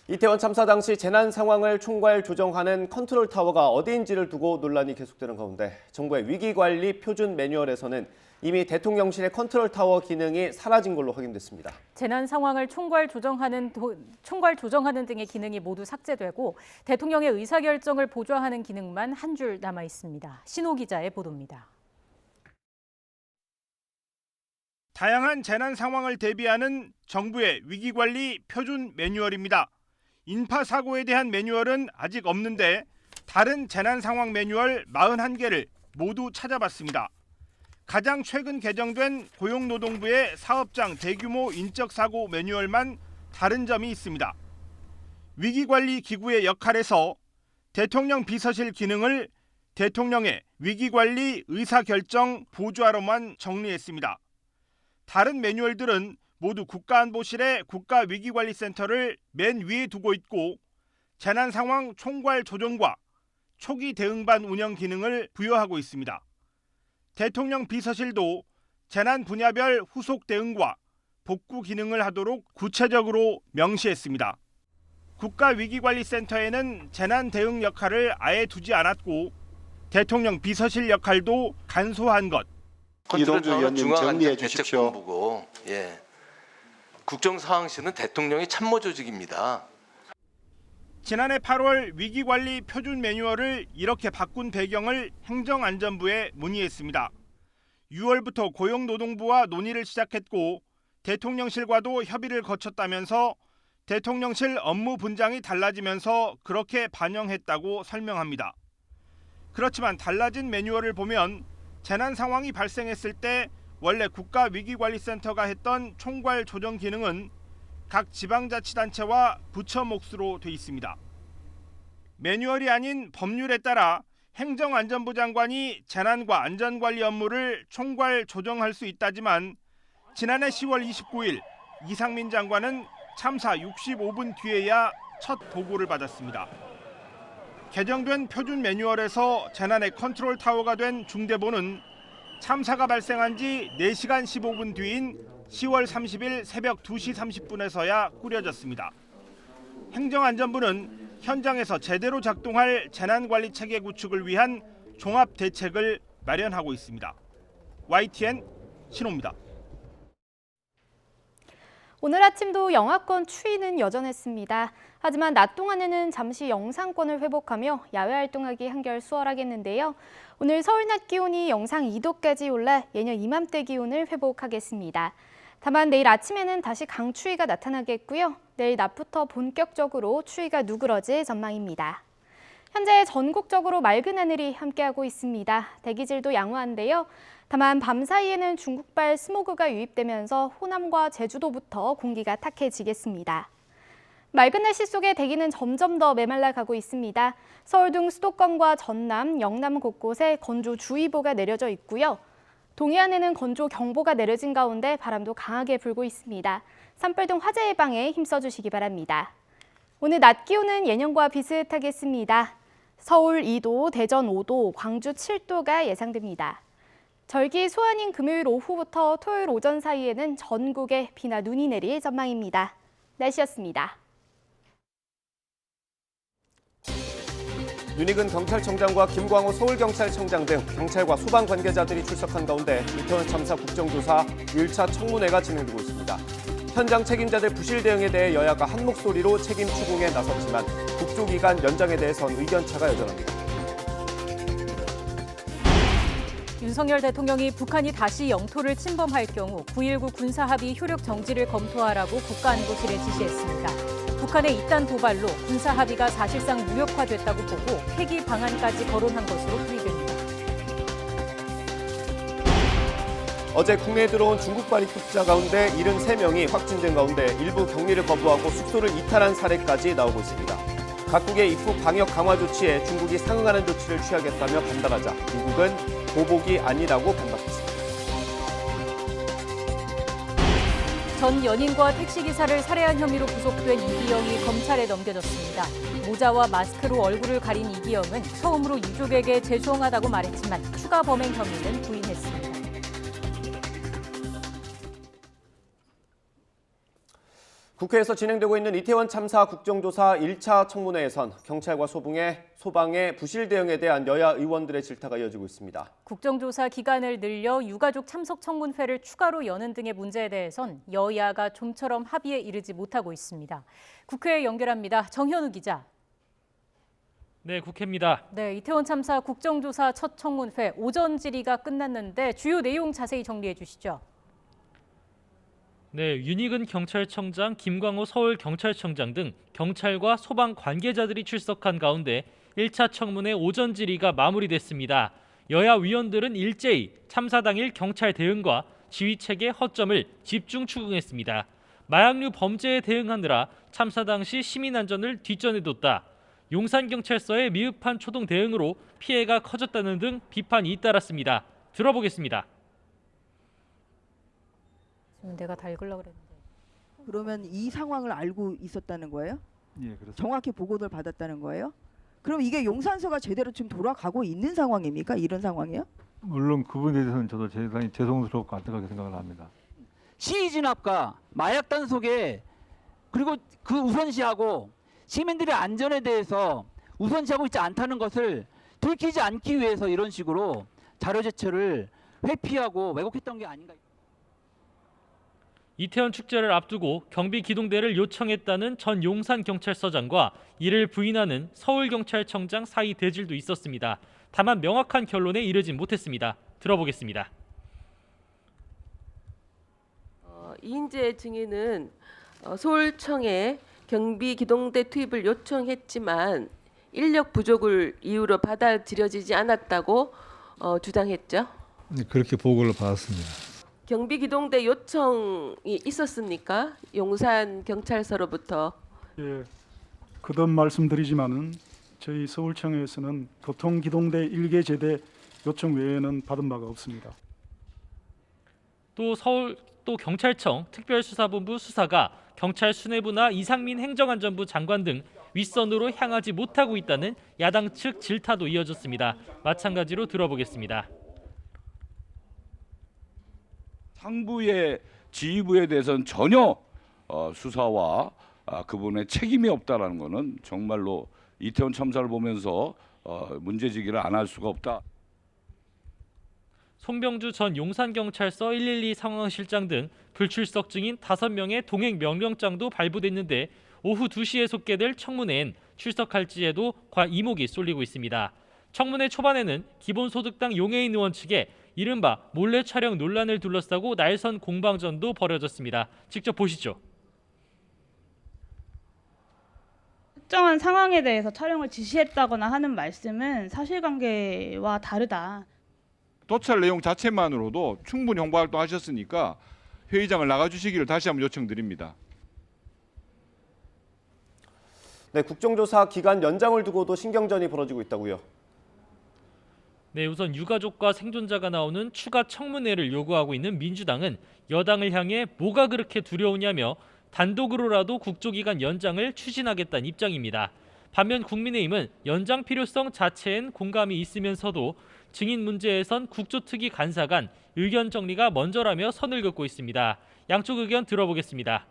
S1: 이태원 참사 당시 재난 상황을 총괄 조정하는 컨트롤 타워가 어디인지를 두고 논란이 계속되는 가운데 정부의 위기관리 표준 매뉴얼에서는 이미 대통령실의 컨트롤 타워 기능이 사라진 걸로 확인됐습니다.
S2: 재난 상황을 총괄 조정하는 등의 기능이 모두 삭제되고 대통령의 의사결정을 보좌하는 기능만 한 줄 남아 있습니다. 신호 기자의 보도입니다.
S11: 다양한 재난 상황을 대비하는 정부의 위기관리 표준 매뉴얼입니다. 인파 사고에 대한 매뉴얼은 아직 없는데 다른 재난 상황 매뉴얼 41개를 모두 찾아봤습니다. 가장 최근 개정된 고용노동부의 사업장 대규모 인적 사고 매뉴얼만 다른 점이 있습니다. 위기관리 기구의 역할에서 대통령 비서실 기능을 대통령의 위기관리 의사결정 보좌로만 정리했습니다. 다른 매뉴얼들은 모두 국가안보실의 국가위기관리센터를 맨 위에 두고 있고 재난상황 총괄 조정과 초기 대응반 운영 기능을 부여하고 있습니다. 대통령 비서실도 재난 분야별 후속 대응과 복구 기능을 하도록 구체적으로 명시했습니다. 국가위기관리센터에는 재난 대응 역할을 아예 두지 않았고 대통령 비서실 역할도 간소한 것.
S12: 이동주 의원님 정리해 주십시오. 대책본부고, 국정상황실은 대통령의 참모 조직입니다.
S11: 지난해 8월 위기관리 표준 매뉴얼을 이렇게 바꾼 배경을 행정안전부에 문의했습니다. 6월부터 고용노동부와 논의를 시작했고 대통령실과도 협의를 거쳤다면서 대통령실 업무 분장이 달라지면서 그렇게 반영했다고 설명합니다. 그렇지만 달라진 매뉴얼을 보면 재난 상황이 발생했을 때 원래 국가위기관리센터가 했던 총괄 조정 기능은 각 지방자치단체와 부처 몫으로 돼 있습니다. 매뉴얼이 아닌 법률에 따라 행정안전부 장관이 재난과 안전관리 업무를 총괄 조정할 수 있다지만 지난해 10월 29일 이상민 장관은 참사 65분 뒤에야 첫 보고를 받았습니다. 개정된 표준 매뉴얼에서 재난의 컨트롤 타워가 된 중대본은 참사가 발생한 지 4시간 15분 뒤인 10월 30일 새벽 2시 30분에서야 꾸려졌습니다. 행정안전부는 현장에서 제대로 작동할 재난관리 체계 구축을 위한 종합 대책을 마련하고 있습니다. YTN 신호입니다.
S13: 오늘 아침도 영하권 추위는 여전했습니다. 하지만 낮 동안에는 잠시 영상권을 회복하며 야외 활동하기 한결 수월하겠는데요. 오늘 서울 낮 기온이 영상 2도까지 올라 예년 이맘때 기온을 회복하겠습니다. 다만 내일 아침에는 다시 강추위가 나타나겠고요. 내일 낮부터 본격적으로 추위가 누그러질 전망입니다. 현재 전국적으로 맑은 하늘이 함께하고 있습니다. 대기질도 양호한데요. 다만 밤 사이에는 중국발 스모그가 유입되면서 호남과 제주도부터 공기가 탁해지겠습니다. 맑은 날씨 속에 대기는 점점 더 메말라가고 있습니다. 서울 등 수도권과 전남, 영남 곳곳에 건조주의보가 내려져 있고요. 동해안에는 건조경보가 내려진 가운데 바람도 강하게 불고 있습니다. 산불 등 화재 예방에 힘써주시기 바랍니다. 오늘 낮 기온은 예년과 비슷하겠습니다. 서울 2도, 대전 5도, 광주 7도가 예상됩니다. 절기 소환인 금요일 오후부터 토요일 오전 사이에는 전국에 비나 눈이 내릴 전망입니다. 날씨였습니다.
S1: 윤희근 경찰청장과 김광호 서울경찰청장 등 경찰과 소방 관계자들이 출석한 가운데 이태원 참사 국정조사 1차 청문회가 진행되고 있습니다. 현장 책임자들 부실 대응에 대해 여야가 한 목소리로 책임 추궁에 나섰지만 국조기간 연장에 대해선 의견차가 여전합니다.
S2: 윤석열 대통령이 북한이 다시 영토를 침범할 경우 9.19 군사합의 효력 정지를 검토하라고 국가안보실에 지시했습니다. 북한의 이딴 도발로 군사합의가 사실상 무력화됐다고 보고 폐기 방안까지 거론한 것으로 풀이됩니다.
S1: 어제 국내에 들어온 중국발 입국자 가운데 73명이 확진된 가운데 일부 격리를 거부하고 숙소를 이탈한 사례까지 나오고 있습니다. 각국의 입국 방역 강화 조치에 중국이 상응하는 조치를 취하겠다며 반발하자 미국은 보복이 아니라고 반박했습니다.
S2: 전 연인과 택시기사를 살해한 혐의로 구속된 이기영이 검찰에 넘겨졌습니다. 모자와 마스크로 얼굴을 가린 이기영은 처음으로 유족에게 죄송하다고 말했지만 추가 범행 혐의는 부인했습니다.
S1: 국회에서 진행되고 있는 이태원 참사 국정조사 1차 청문회에선 경찰과 소방의 부실 대응에 대한 여야 의원들의 질타가 이어지고 있습니다.
S2: 국정조사 기간을 늘려 유가족 참석 청문회를 추가로 여는 등의 문제에 대해선 여야가 좀처럼 합의에 이르지 못하고 있습니다. 국회에 연결합니다. 정현우 기자.
S5: 네, 국회입니다.
S2: 네, 이태원 참사 국정조사 첫 청문회 오전 질의가 끝났는데 주요 내용 자세히 정리해 주시죠.
S5: 네, 윤희근 경찰청장, 김광호 서울경찰청장 등 경찰과 소방 관계자들이 출석한 가운데 1차 청문회 오전 질의가 마무리됐습니다. 여야 위원들은 일제히 참사 당일 경찰 대응과 지휘체계 허점을 집중 추궁했습니다. 마약류 범죄에 대응하느라 참사 당시 시민 안전을 뒷전에 뒀다. 용산경찰서의 미흡한 초동 대응으로 피해가 커졌다는 등 비판이 잇따랐습니다. 들어보겠습니다.
S2: 내가 다 읽으려고 그랬는데.
S14: 그러면 이 상황을 알고 있었다는 거예요?
S15: 예, 그렇습니다.
S14: 정확히 보고를 받았다는 거예요? 그럼 이게 용산서가 제대로 지금 돌아가고 있는 상황입니까? 이런 상황이요?
S15: 물론 그분에 대해서는 저도 대단히 죄송스럽고 안타깝게 생각을 합니다.
S24: 시위 진압과 마약 단속에 그리고 그 우선시하고 시민들의 안전에 대해서 우선시하고 있지 않다는 것을 들키지 않기 위해서 이런 식으로 자료 제출을 회피하고 왜곡했던 게 아닌가.
S5: 이태원 축제를 앞두고 경비기동대를 요청했다는 전 용산경찰서장과 이를 부인하는 서울경찰청장 사이 대질도 있었습니다. 다만 명확한 결론에 이르진 못했습니다. 들어보겠습니다.
S25: 이인재 증인은 서울청에 경비기동대 투입을 요청했지만 인력 부족을 이유로 받아들여지지 않았다고 주장했죠.
S15: 네, 그렇게 보고를 받았습니다.
S25: 경비기동대 요청이 있었습니까? 용산 경찰서로부터.
S15: 예, 거듭 말씀드리지만은 저희 서울청에서는 교통기동대 1개 제대 요청 외에는 받은 바가 없습니다.
S5: 또 경찰청 특별수사본부 수사가 경찰 수뇌부나 이상민 행정안전부 장관 등 윗선으로 향하지 못하고 있다는 야당 측 질타도 이어졌습니다. 마찬가지로 들어보겠습니다.
S26: 상부의 지휘부에 대해서는 전혀 수사와 그분의 책임이 없다라는 것은 정말로 이태원 참사를 보면서 문제제기를 안 할 수가 없다.
S5: 송병주 전 용산경찰서 112 상황실장 등 불출석 증인 5명의 동행 명령장도 발부됐는데 오후 2시에 속개될 청문회엔 출석할지에도 이목이 쏠리고 있습니다. 청문회 초반에는 기본소득당 용해인 의원 측에 이른바 몰래 촬영 논란을 둘러싸고 날선 공방전도 벌어졌습니다. 직접 보시죠.
S27: 특정한 상황에 대해서 촬영을 지시했다거나 하는 말씀은 사실관계와 다르다.
S28: 도찰 내용 자체만으로도 충분히 홍보활동 하셨으니까 회의장을 나가주시기를 다시 한번 요청드립니다.
S1: 네, 국정조사 기간 연장을 두고도 신경전이 벌어지고 있다고요.
S5: 네, 우선 유가족과 생존자가 나오는 추가 청문회를 요구하고 있는 민주당은 여당을 향해 뭐가 그렇게 두려우냐며 단독으로라도 국조기간 연장을 추진하겠다는 입장입니다. 반면 국민의힘은 연장 필요성 자체엔 공감이 있으면서도 증인 문제에선 국조특위 간사 간 의견 정리가 먼저라며 선을 긋고 있습니다. 양쪽 의견 들어보겠습니다.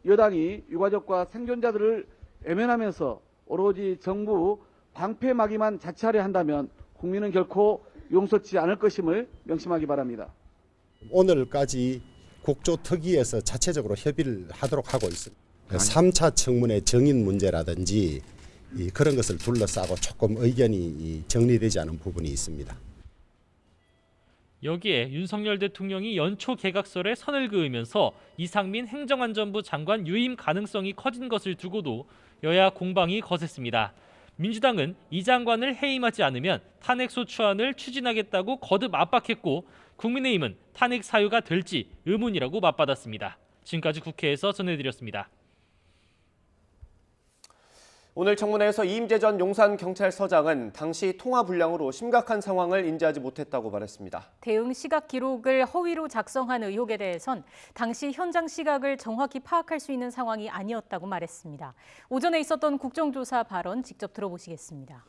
S8: 여당이 유가족과 생존자들을 외면하면서 오로지 정부 방패막이만 자처하려 한다면 국민은 결코 용서치 않을 것임을 명심하기 바랍니다.
S7: 오늘까지 국조특위에서 자체적으로 협의를 하도록 하고 있습니다. 3차 청문회 정인 문제라든지 그런 것을 둘러싸고 조금 의견이 정리되지 않은 부분이 있습니다.
S5: 여기에 윤석열 대통령이 연초 개각설에 선을 그으면서 이상민 행정안전부 장관 유임 가능성이 커진 것을 두고도 여야 공방이 거셌습니다. 민주당은 이 장관을 해임하지 않으면 탄핵소추안을 추진하겠다고 거듭 압박했고 국민의힘은 탄핵 사유가 될지 의문이라고 맞받았습니다. 지금까지 국회에서 전해드렸습니다.
S1: 오늘 청문회에서 이임재 전 용산경찰서장은 당시 통화 불량으로 심각한 상황을 인지하지 못했다고 말했습니다.
S2: 대응 시각 기록을 허위로 작성한 의혹에 대해선 당시 현장 시각을 정확히 파악할 수 있는 상황이 아니었다고 말했습니다. 오전에 있었던 국정조사 발언 직접 들어보시겠습니다.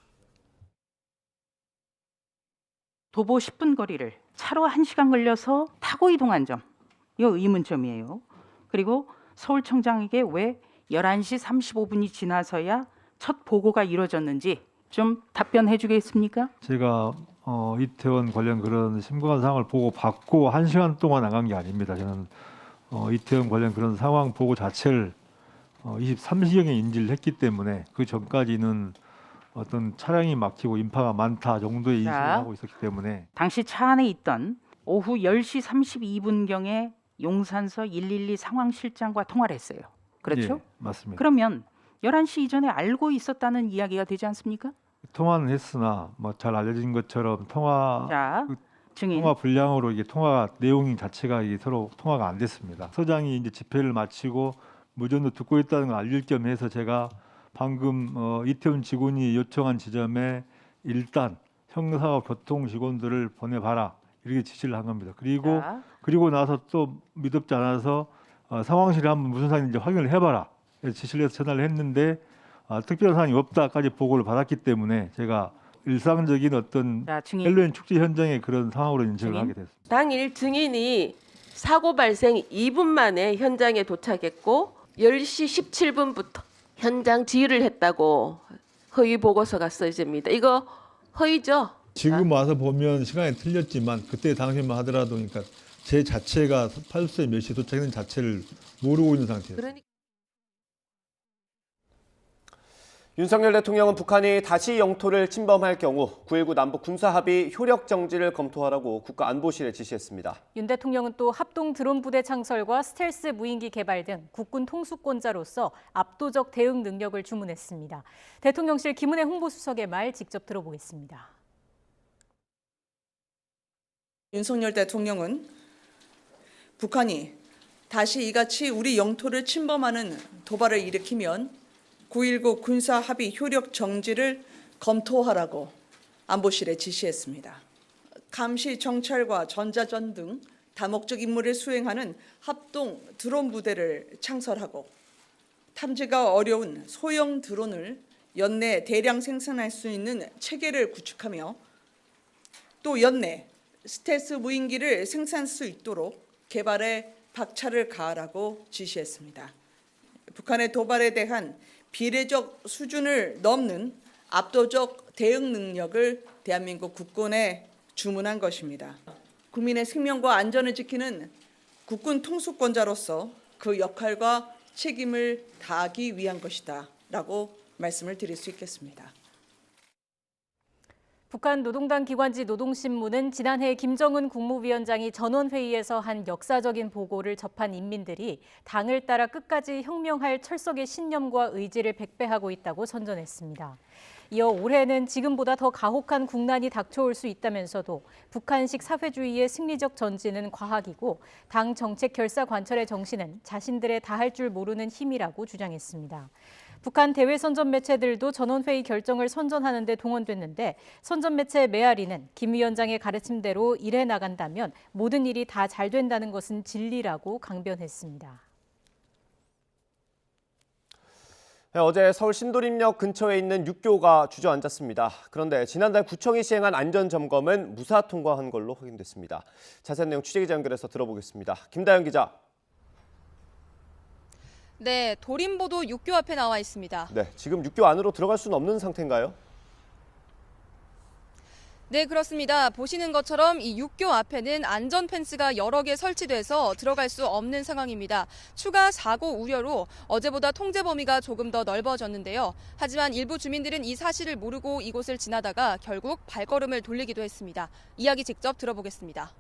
S3: 도보 10분 거리를 차로 1시간 걸려서 타고 이동한 점, 이거 의문점이에요. 그리고 서울청장에게 왜 11시 35분이 지나서야 첫 보고가 이루어졌는지 좀 답변해 주겠습니까?
S16: 제가 이태원 관련 그런 심각한 상황을 보고 받고 1시간 동안 나간 게 아닙니다. 저는 이태원 관련 그런 상황 보고 자체를 23시경에 인지를 했기 때문에 그 전까지는 어떤 차량이 막히고 인파가 많다 정도의 인식을 하고 있었기 때문에
S3: 당시 차 안에 있던 오후 10시 32분경에 용산서 112 상황실장과 통화를 했어요. 그렇죠?
S16: 예, 맞습니다.
S3: 그러면 11시 이전에 알고 있었다는 이야기가 되지 않습니까?
S16: 통화는 했으나 뭐 잘 알려진 것처럼 통화
S3: 증인.
S16: 통화 불량으로 이게 통화 내용 자체가 이게 서로 통화가 안 됐습니다. 서장이 이제 집회를 마치고 무전도 듣고 있다는 걸 알릴 겸해서 제가 방금 이태원 직원이 요청한 지점에 일단 형사와 교통 직원들을 보내봐라 이렇게 지시를 한 겁니다. 그리고 나서 또 믿음지 않아서 상황실에 한번 무슨 상황인지 확인을 해봐라 지시를 해서 전화를 했는데 특별한 사항이 없다까지 보고를 받았기 때문에 제가 일상적인 어떤 헬로윈 축제 현장의 그런 상황으로 인식을 하게 됐습니다.
S25: 당일 증인이 사고 발생 2분 만에 현장에 도착했고 10시 17분부터 현장 지휘를 했다고 허위 보고서가 써집니다. 이거 허위죠?
S16: 지금 와서 보면 시간이 틀렸지만 그때 당시만 하더라도 그러니까 제 자체가 파출소에 몇 시에 도착했는 자체를 모르고 있는 상태예요.
S1: 윤석열 대통령은 북한이 다시 영토를 침범할 경우 9.19 남북 군사합의 효력 정지를 검토하라고 국가안보실에 지시했습니다.
S2: 윤 대통령은 또 합동 드론 부대 창설과 스텔스 무인기 개발 등 국군 통수권자로서 압도적 대응 능력을 주문했습니다. 대통령실 김은혜 홍보수석의 말 직접 들어보겠습니다.
S17: 윤석열 대통령은 북한이 다시 이같이 우리 영토를 침범하는 도발을 일으키면 9.19 군사합의 효력 정지를 검토하라고 안보실에 지시했습니다. 감시 정찰과 전자전 등 다목적 임무를 수행하는 합동 드론 부대를 창설하고 탐지가 어려운 소형 드론을 연내 대량 생산할 수 있는 체계를 구축하며 또 연내 스텔스 무인기를 생산할 수 있도록 개발에 박차를 가하라고 지시했습니다. 북한의 도발에 대한 비례적 수준을 넘는 압도적 대응 능력을 대한민국 국군에 주문한 것입니다. 국민의 생명과 안전을 지키는 국군 통수권자로서 그 역할과 책임을 다하기 위한 것이다 라고 말씀을 드릴 수 있겠습니다.
S2: 북한 노동당 기관지 노동신문은 지난해 김정은 국무위원장이 전원회의에서 한 역사적인 보고를 접한 인민들이 당을 따라 끝까지 혁명할 철석의 신념과 의지를 백배하고 있다고 선전했습니다. 이어 올해는 지금보다 더 가혹한 국난이 닥쳐올 수 있다면서도 북한식 사회주의의 승리적 전진은 과학이고 당 정책 결사 관철의 정신은 자신들의 다할 줄 모르는 힘이라고 주장했습니다. 북한 대외 선전 매체들도 전원회의 결정을 선전하는 데 동원됐는데 선전 매체 메아리는 김 위원장의 가르침대로 일해 나간다면 모든 일이 다 잘 된다는 것은 진리라고 강변했습니다.
S1: 어제 서울 신도림역 근처에 있는 육교가 주저앉았습니다. 그런데 지난달 구청이 시행한 안전점검은 무사 통과한 걸로 확인됐습니다. 자세한 내용 취재기자 연결해서 들어보겠습니다. 김다영 기자.
S9: 네, 도림보도 육교 앞에 나와 있습니다.
S1: 네, 지금 육교 안으로 들어갈 수는 없는 상태인가요?
S9: 네, 그렇습니다. 보시는 것처럼 이 육교 앞에는 안전 펜스가 여러 개 설치돼서 들어갈 수 없는 상황입니다. 추가 사고 우려로 어제보다 통제 범위가 조금 더 넓어졌는데요. 하지만 일부 주민들은 이 사실을 모르고 이곳을 지나다가 결국 발걸음을 돌리기도 했습니다. 이야기 직접 들어보겠습니다.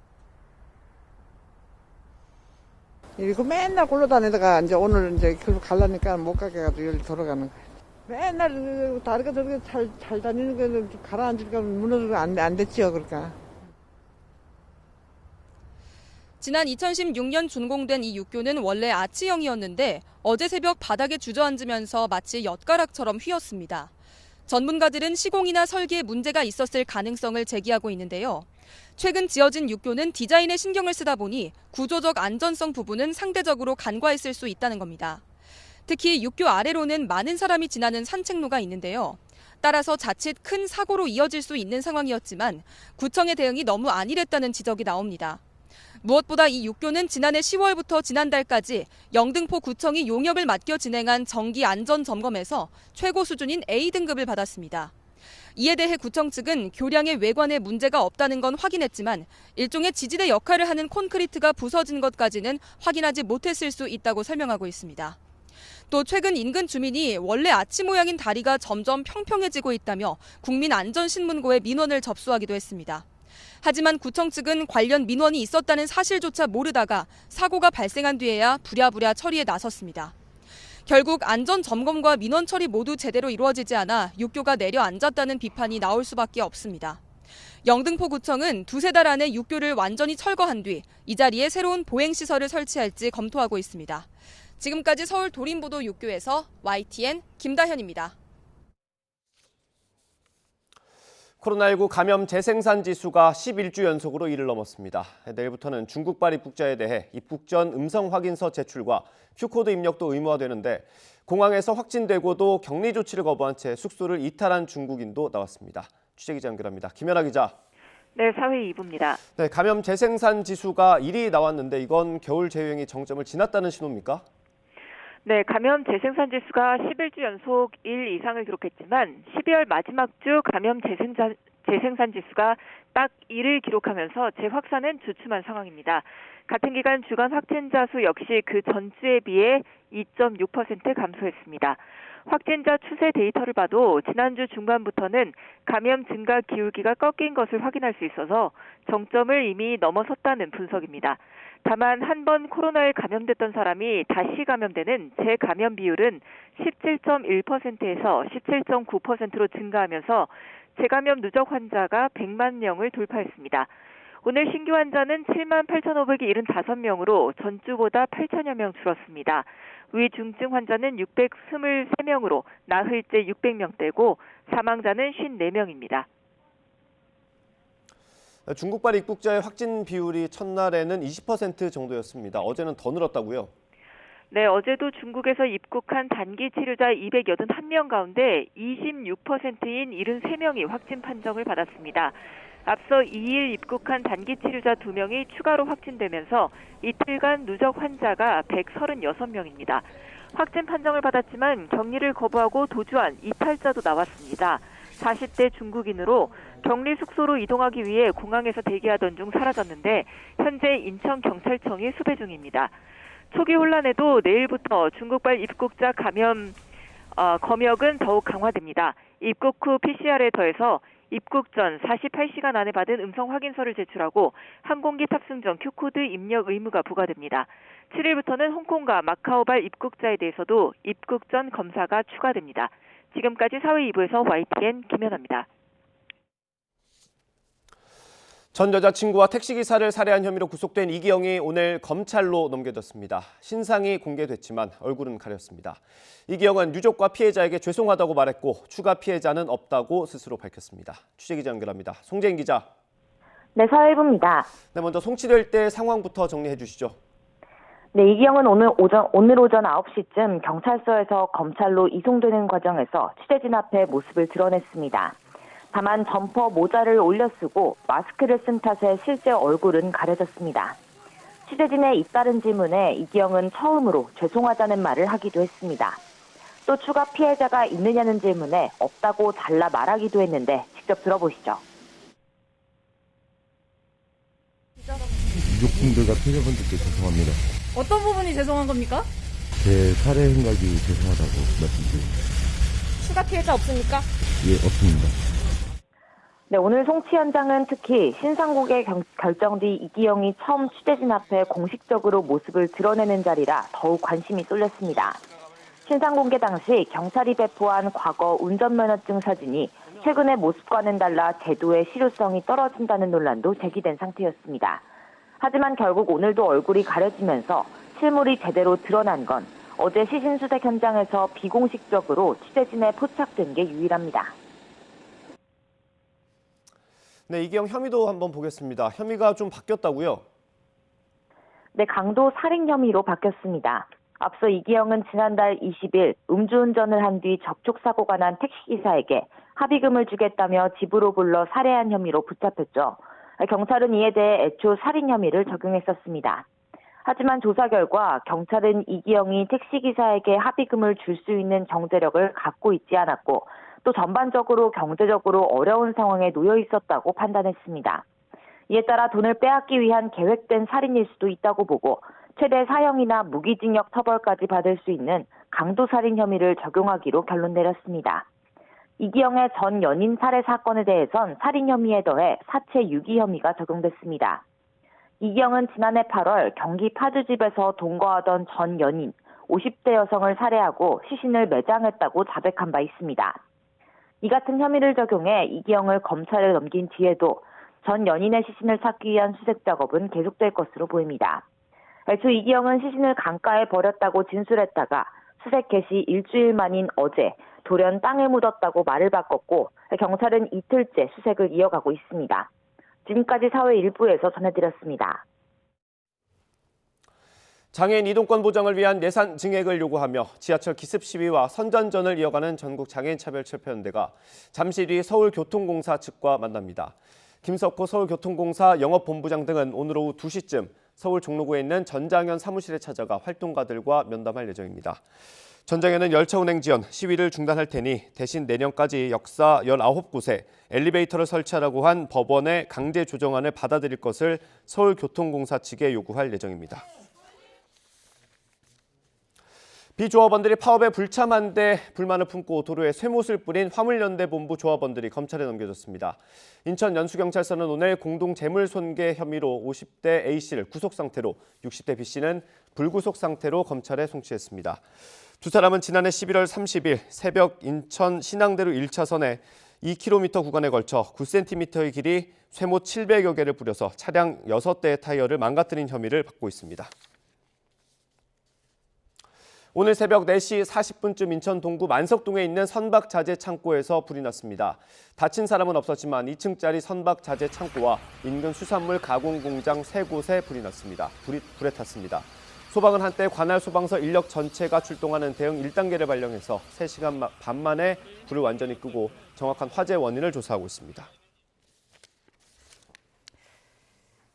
S10: 이거 맨날 굴러다니다가 이제 오늘 이제 결국 가려니까 못 가게 해가지고 여기 돌아가는 거예요. 맨날 다리가 저렇게 잘 다니는 거 가라앉으니까 무너지고 안 됐지요, 그러니까.
S9: 지난 2016년 준공된 이 육교는 원래 아치형이었는데 어제 새벽 바닥에 주저앉으면서 마치 엿가락처럼 휘었습니다. 전문가들은 시공이나 설계에 문제가 있었을 가능성을 제기하고 있는데요. 최근 지어진 육교는 디자인에 신경을 쓰다 보니 구조적 안전성 부분은 상대적으로 간과했을 수 있다는 겁니다. 특히 육교 아래로는 많은 사람이 지나는 산책로가 있는데요. 따라서 자칫 큰 사고로 이어질 수 있는 상황이었지만 구청의 대응이 너무 안일했다는 지적이 나옵니다. 무엇보다 이 육교는 지난해 10월부터 지난달까지 영등포 구청이 용역을 맡겨 진행한 정기 안전 점검에서 최고 수준인 A등급을 받았습니다. 이에 대해 구청 측은 교량의 외관에 문제가 없다는 건 확인했지만 일종의 지지대 역할을 하는 콘크리트가 부서진 것까지는 확인하지 못했을 수 있다고 설명하고 있습니다. 또 최근 인근 주민이 원래 아치 모양인 다리가 점점 평평해지고 있다며 국민안전신문고에 민원을 접수하기도 했습니다. 하지만 구청 측은 관련 민원이 있었다는 사실조차 모르다가 사고가 발생한 뒤에야 부랴부랴 처리에 나섰습니다. 결국 안전점검과 민원 처리 모두 제대로 이루어지지 않아 육교가 내려앉았다는 비판이 나올 수밖에 없습니다. 영등포구청은 두세 달 안에 육교를 완전히 철거한 뒤 이 자리에 새로운 보행시설을 설치할지 검토하고 있습니다. 지금까지 서울 도림보도 육교에서 YTN 김다현입니다.
S1: 코로나19 감염 재생산 지수가 11주 연속으로 1을 넘었습니다. 내일부터는 중국발 입국자에 대해 입국 전 음성 확인서 제출과 Q코드 입력도 의무화되는데 공항에서 확진되고도 격리 조치를 거부한 채 숙소를 이탈한 중국인도 나왔습니다. 취재기자 연결합니다. 김연아 기자.
S18: 네, 사회 2부입니다.
S1: 네, 감염 재생산 지수가 1이 나왔는데 이건 겨울 재유행이 정점을 지났다는 신호입니까?
S18: 네, 감염 재생산 지수가 11주 연속 1 이상을 기록했지만 12월 마지막 주 감염 재생산 지수가 딱 1을 기록하면서 재확산은 주춤한 상황입니다. 같은 기간 주간 확진자 수 역시 그 전주에 비해 2.6% 감소했습니다. 확진자 추세 데이터를 봐도 지난주 중반부터는 감염 증가 기울기가 꺾인 것을 확인할 수 있어서 정점을 이미 넘어섰다는 분석입니다. 다만 한 번 코로나에 감염됐던 사람이 다시 감염되는 재감염 비율은 17.1%에서 17.9%로 증가하면서 재감염 누적 환자가 100만 명을 돌파했습니다. 오늘 신규 환자는 7만 8,575명으로 전주보다 8천여 명 줄었습니다. 위중증 환자는 623명으로 나흘째 600명대고 사망자는 54명입니다.
S1: 중국발 입국자의 확진 비율이 첫날에는 20% 정도였습니다. 어제는 더 늘었다고요?
S18: 네, 어제도 중국에서 입국한 단기 치료자 281명 가운데 26%인 73명이 확진 판정을 받았습니다. 앞서 2일 입국한 단기 치료자 2명이 추가로 확진되면서 이틀간 누적 환자가 136명입니다. 확진 판정을 받았지만 격리를 거부하고 도주한 이탈자도 나왔습니다. 40대 중국인으로 격리 숙소로 이동하기 위해 공항에서 대기하던 중 사라졌는데 현재 인천경찰청이 수배 중입니다. 초기 혼란에도 내일부터 중국발 입국자 감염 검역은 더욱 강화됩니다. 입국 후 PCR에 더해서 입국 전 48시간 안에 받은 음성 확인서를 제출하고 항공기 탑승 전 Q코드 입력 의무가 부과됩니다. 7일부터는 홍콩과 마카오발 입국자에 대해서도 입국 전 검사가 추가됩니다. 지금까지 사회 2부에서 YTN 김연아입니다.
S1: 전 여자친구와 택시기사를 살해한 혐의로 구속된 이기영이 오늘 검찰로 넘겨졌습니다. 신상이 공개됐지만 얼굴은 가렸습니다. 이기영은 유족과 피해자에게 죄송하다고 말했고 추가 피해자는 없다고 스스로 밝혔습니다. 취재기자 연결합니다. 송재인 기자.
S4: 네, 사회부입니다.
S1: 네, 먼저 송치될 때 상황부터 정리해 주시죠.
S4: 네, 이기영은 오늘 오전 9시쯤 경찰서에서 검찰로 이송되는 과정에서 취재진 앞에 모습을 드러냈습니다. 다만 점퍼 모자를 올려 쓰고 마스크를 쓴 탓에 실제 얼굴은 가려졌습니다. 취재진의 잇따른 질문에 이기영은 처음으로 죄송하다는 말을 하기도 했습니다. 또 추가 피해자가 있느냐는 질문에 없다고 잘라 말하기도 했는데 직접 들어보시죠.
S6: 유족분들과 피해자분들께 죄송합니다.
S12: 어떤 부분이 죄송한 겁니까?
S6: 제 살해 행각이 죄송하다고 말씀드립니다.
S12: 추가 피해자 없습니까?
S6: 예, 없습니다.
S4: 네, 오늘 송치 현장은 특히 신상공개 결정 뒤 이기영이 처음 취재진 앞에 공식적으로 모습을 드러내는 자리라 더욱 관심이 쏠렸습니다. 신상공개 당시 경찰이 배포한 과거 운전면허증 사진이 최근의 모습과는 달라 제도의 실효성이 떨어진다는 논란도 제기된 상태였습니다. 하지만 결국 오늘도 얼굴이 가려지면서 실물이 제대로 드러난 건 어제 시신수색 현장에서 비공식적으로 취재진에 포착된 게 유일합니다.
S1: 네, 이기영 혐의도 한번 보겠습니다. 혐의가 좀 바뀌었다고요?
S4: 네, 강도 살인 혐의로 바뀌었습니다. 앞서 이기영은 지난달 20일 음주운전을 한 뒤 접촉사고가 난 택시기사에게 합의금을 주겠다며 집으로 불러 살해한 혐의로 붙잡혔죠. 경찰은 이에 대해 애초 살인 혐의를 적용했었습니다. 하지만 조사 결과 경찰은 이기영이 택시기사에게 합의금을 줄 수 있는 경제력을 갖고 있지 않았고 또 전반적으로 경제적으로 어려운 상황에 놓여 있었다고 판단했습니다. 이에 따라 돈을 빼앗기 위한 계획된 살인일 수도 있다고 보고 최대 사형이나 무기징역 처벌까지 받을 수 있는 강도살인 혐의를 적용하기로 결론 내렸습니다. 이기영의 전 연인 살해 사건에 대해선 살인 혐의에 더해 사체 유기 혐의가 적용됐습니다. 이기영은 지난해 8월 경기 파주집에서 동거하던 전 연인 50대 여성을 살해하고 시신을 매장했다고 자백한 바 있습니다. 이 같은 혐의를 적용해 이기영을 검찰에 넘긴 뒤에도 전 연인의 시신을 찾기 위한 수색 작업은 계속될 것으로 보입니다. 애초 이기영은 시신을 강가에 버렸다고 진술했다가 수색 개시 일주일 만인 어제 돌연 땅에 묻었다고 말을 바꿨고 경찰은 이틀째 수색을 이어가고 있습니다. 지금까지 사회 일부에서 전해드렸습니다.
S1: 장애인 이동권 보장을 위한 예산 증액을 요구하며 지하철 기습 시위와 선전전을 이어가는 전국장애인차별철폐연대가 잠시 뒤 서울교통공사 측과 만납니다. 김석호 서울교통공사 영업본부장 등은 오늘 오후 2시쯤 서울 종로구에 있는 전장현 사무실에 찾아가 활동가들과 면담할 예정입니다. 전장현은 열차 운행 지연, 시위를 중단할 테니 대신 내년까지 역사 19곳에 엘리베이터를 설치하라고 한 법원의 강제 조정안을 받아들일 것을 서울교통공사 측에 요구할 예정입니다. 비조합원들이 파업에 불참한 데 불만을 품고 도로에 쇠못을 뿌린 화물연대 본부 조합원들이 검찰에 넘겨졌습니다. 인천 연수경찰서는 오늘 공동재물손괴 혐의로 50대 A씨를 구속 상태로 60대 B씨는 불구속 상태로 검찰에 송치했습니다. 두 사람은 지난해 11월 30일 새벽 인천 신항대로 1차선에 2km 구간에 걸쳐 9cm의 길이 쇠못 700여 개를 뿌려서 차량 6대의 타이어를 망가뜨린 혐의를 받고 있습니다. 오늘 새벽 4시 40분쯤 인천 동구 만석동에 있는 선박자재 창고에서 불이 났습니다. 다친 사람은 없었지만 2층짜리 선박자재 창고와 인근 수산물 가공 공장 3곳에 불이 났습니다. 불에 탔습니다. 소방은 한때 관할 소방서 인력 전체가 출동하는 대응 1단계를 발령해서 3시간 반 만에 불을 완전히 끄고 정확한 화재 원인을 조사하고 있습니다.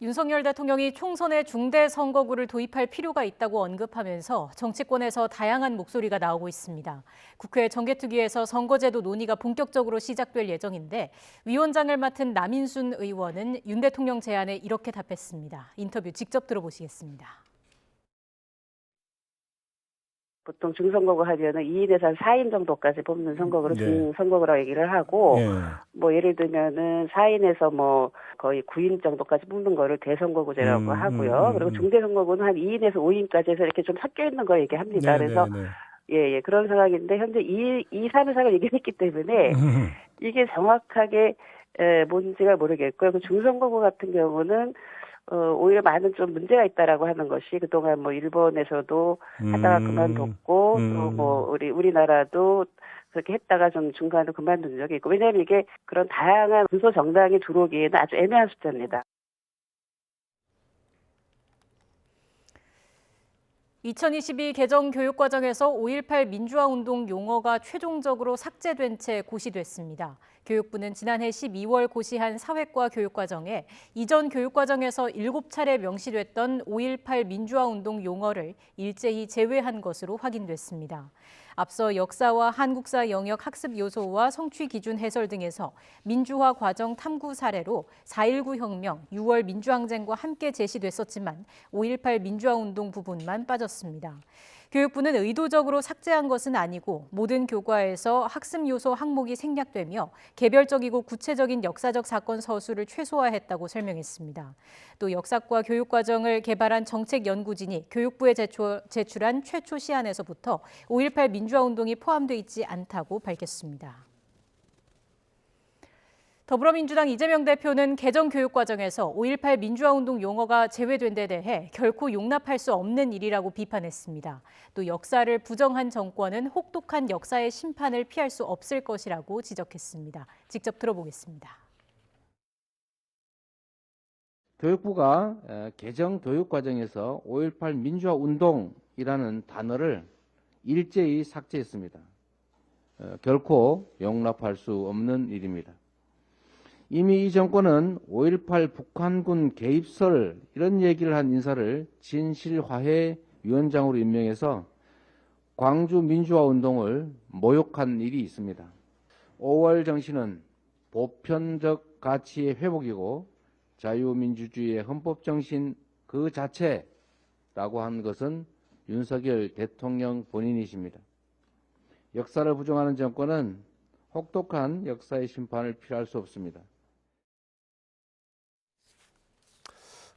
S2: 윤석열 대통령이 총선에 중대 선거구를 도입할 필요가 있다고 언급하면서 정치권에서 다양한 목소리가 나오고 있습니다. 국회 정개특위에서 선거제도 논의가 본격적으로 시작될 예정인데 위원장을 맡은 남인순 의원은 윤 대통령 제안에 이렇게 답했습니다. 인터뷰 직접 들어보시겠습니다.
S11: 보통 중선거구 하면은 2인에서 한 4인 정도까지 뽑는 선거구를 중선거구라고 얘기를 하고, 뭐 예를 들면은 4인에서 뭐 거의 9인 정도까지 뽑는 거를 대선거구제라고 하고요. 그리고 중대선거구는 한 2인에서 5인까지 해서 이렇게 좀 섞여 있는 걸 얘기합니다. 그래서 예, 그런 상황인데 현재 2, 3을 얘기했기 때문에 이게 정확하게 뭔지가 모르겠고요. 그 중선거구 같은 경우는 오히려 많은 좀 문제가 있다라고 하는 것이 그동안 뭐 일본에서도 하다가 그만뒀고 또 뭐 우리나라도 그렇게 했다가 좀 중간에 그만둔 적이 있고, 왜냐하면 이게 그런 다양한 군소 정당이 들어오기에는 아주 애매한 숫자입니다.
S2: 2022 개정 교육과정에서 5.18 민주화운동 용어가 최종적으로 삭제된 채 고시됐습니다. 교육부는 지난해 12월 고시한 사회과 교육과정에 이전 교육과정에서 7차례 명시됐던 5.18 민주화운동 용어를 일제히 제외한 것으로 확인됐습니다. 앞서 역사와 한국사 영역 학습 요소와 성취 기준 해설 등에서 민주화 과정 탐구 사례로 4.19 혁명, 6월 민주항쟁과 함께 제시됐었지만 5.18 민주화운동 부분만 빠졌습니다. 교육부는 의도적으로 삭제한 것은 아니고 모든 교과에서 학습 요소 항목이 생략되며 개별적이고 구체적인 역사적 사건 서술을 최소화했다고 설명했습니다. 또 역사과 교육과정을 개발한 정책연구진이 교육부에 제출한 최초 시안에서부터 5.18 민주화운동이 포함돼 있지 않다고 밝혔습니다. 더불어민주당 이재명 대표는 개정 교육과정에서 5.18 민주화운동 용어가 제외된 데 대해 결코 용납할 수 없는 일이라고 비판했습니다. 또 역사를 부정한 정권은 혹독한 역사의 심판을 피할 수 없을 것이라고 지적했습니다. 직접 들어보겠습니다.
S13: 교육부가 개정 교육과정에서 5.18 민주화운동이라는 단어를 일제히 삭제했습니다. 결코 용납할 수 없는 일입니다. 이미 이 정권은 5.18 북한군 개입설 이런 얘기를 한 인사를 진실화해위원장으로 임명해서 광주 민주화운동을 모욕한 일이 있습니다. 5월 정신은 보편적 가치의 회복이고 자유민주주의의 헌법정신 그 자체라고 한 것은 윤석열 대통령 본인이십니다. 역사를 부정하는 정권은 혹독한 역사의 심판을 피할 수 없습니다.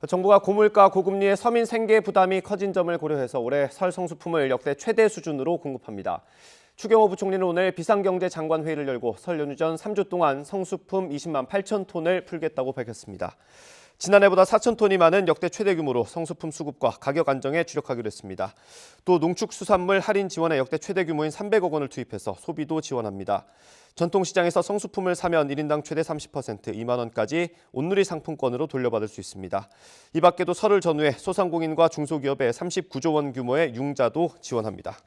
S1: 정부가 고물가 고금리의 서민 생계 부담이 커진 점을 고려해서 올해 설 성수품을 역대 최대 수준으로 공급합니다. 추경호 부총리는 오늘 비상경제장관 회의를 열고 설 연휴 전 3주 동안 성수품 20만 8천 톤을 풀겠다고 밝혔습니다. 지난해보다 4천 톤이 많은 역대 최대 규모로 성수품 수급과 가격 안정에 주력하기로 했습니다. 또 농축수산물 할인 지원에 역대 최대 규모인 300억 원을 투입해서 소비도 지원합니다. 전통시장에서 성수품을 사면 1인당 최대 30%, 2만 원까지 온누리 상품권으로 돌려받을 수 있습니다. 이 밖에도 설을 전후해 소상공인과 중소기업에 39조 원 규모의 융자도 지원합니다.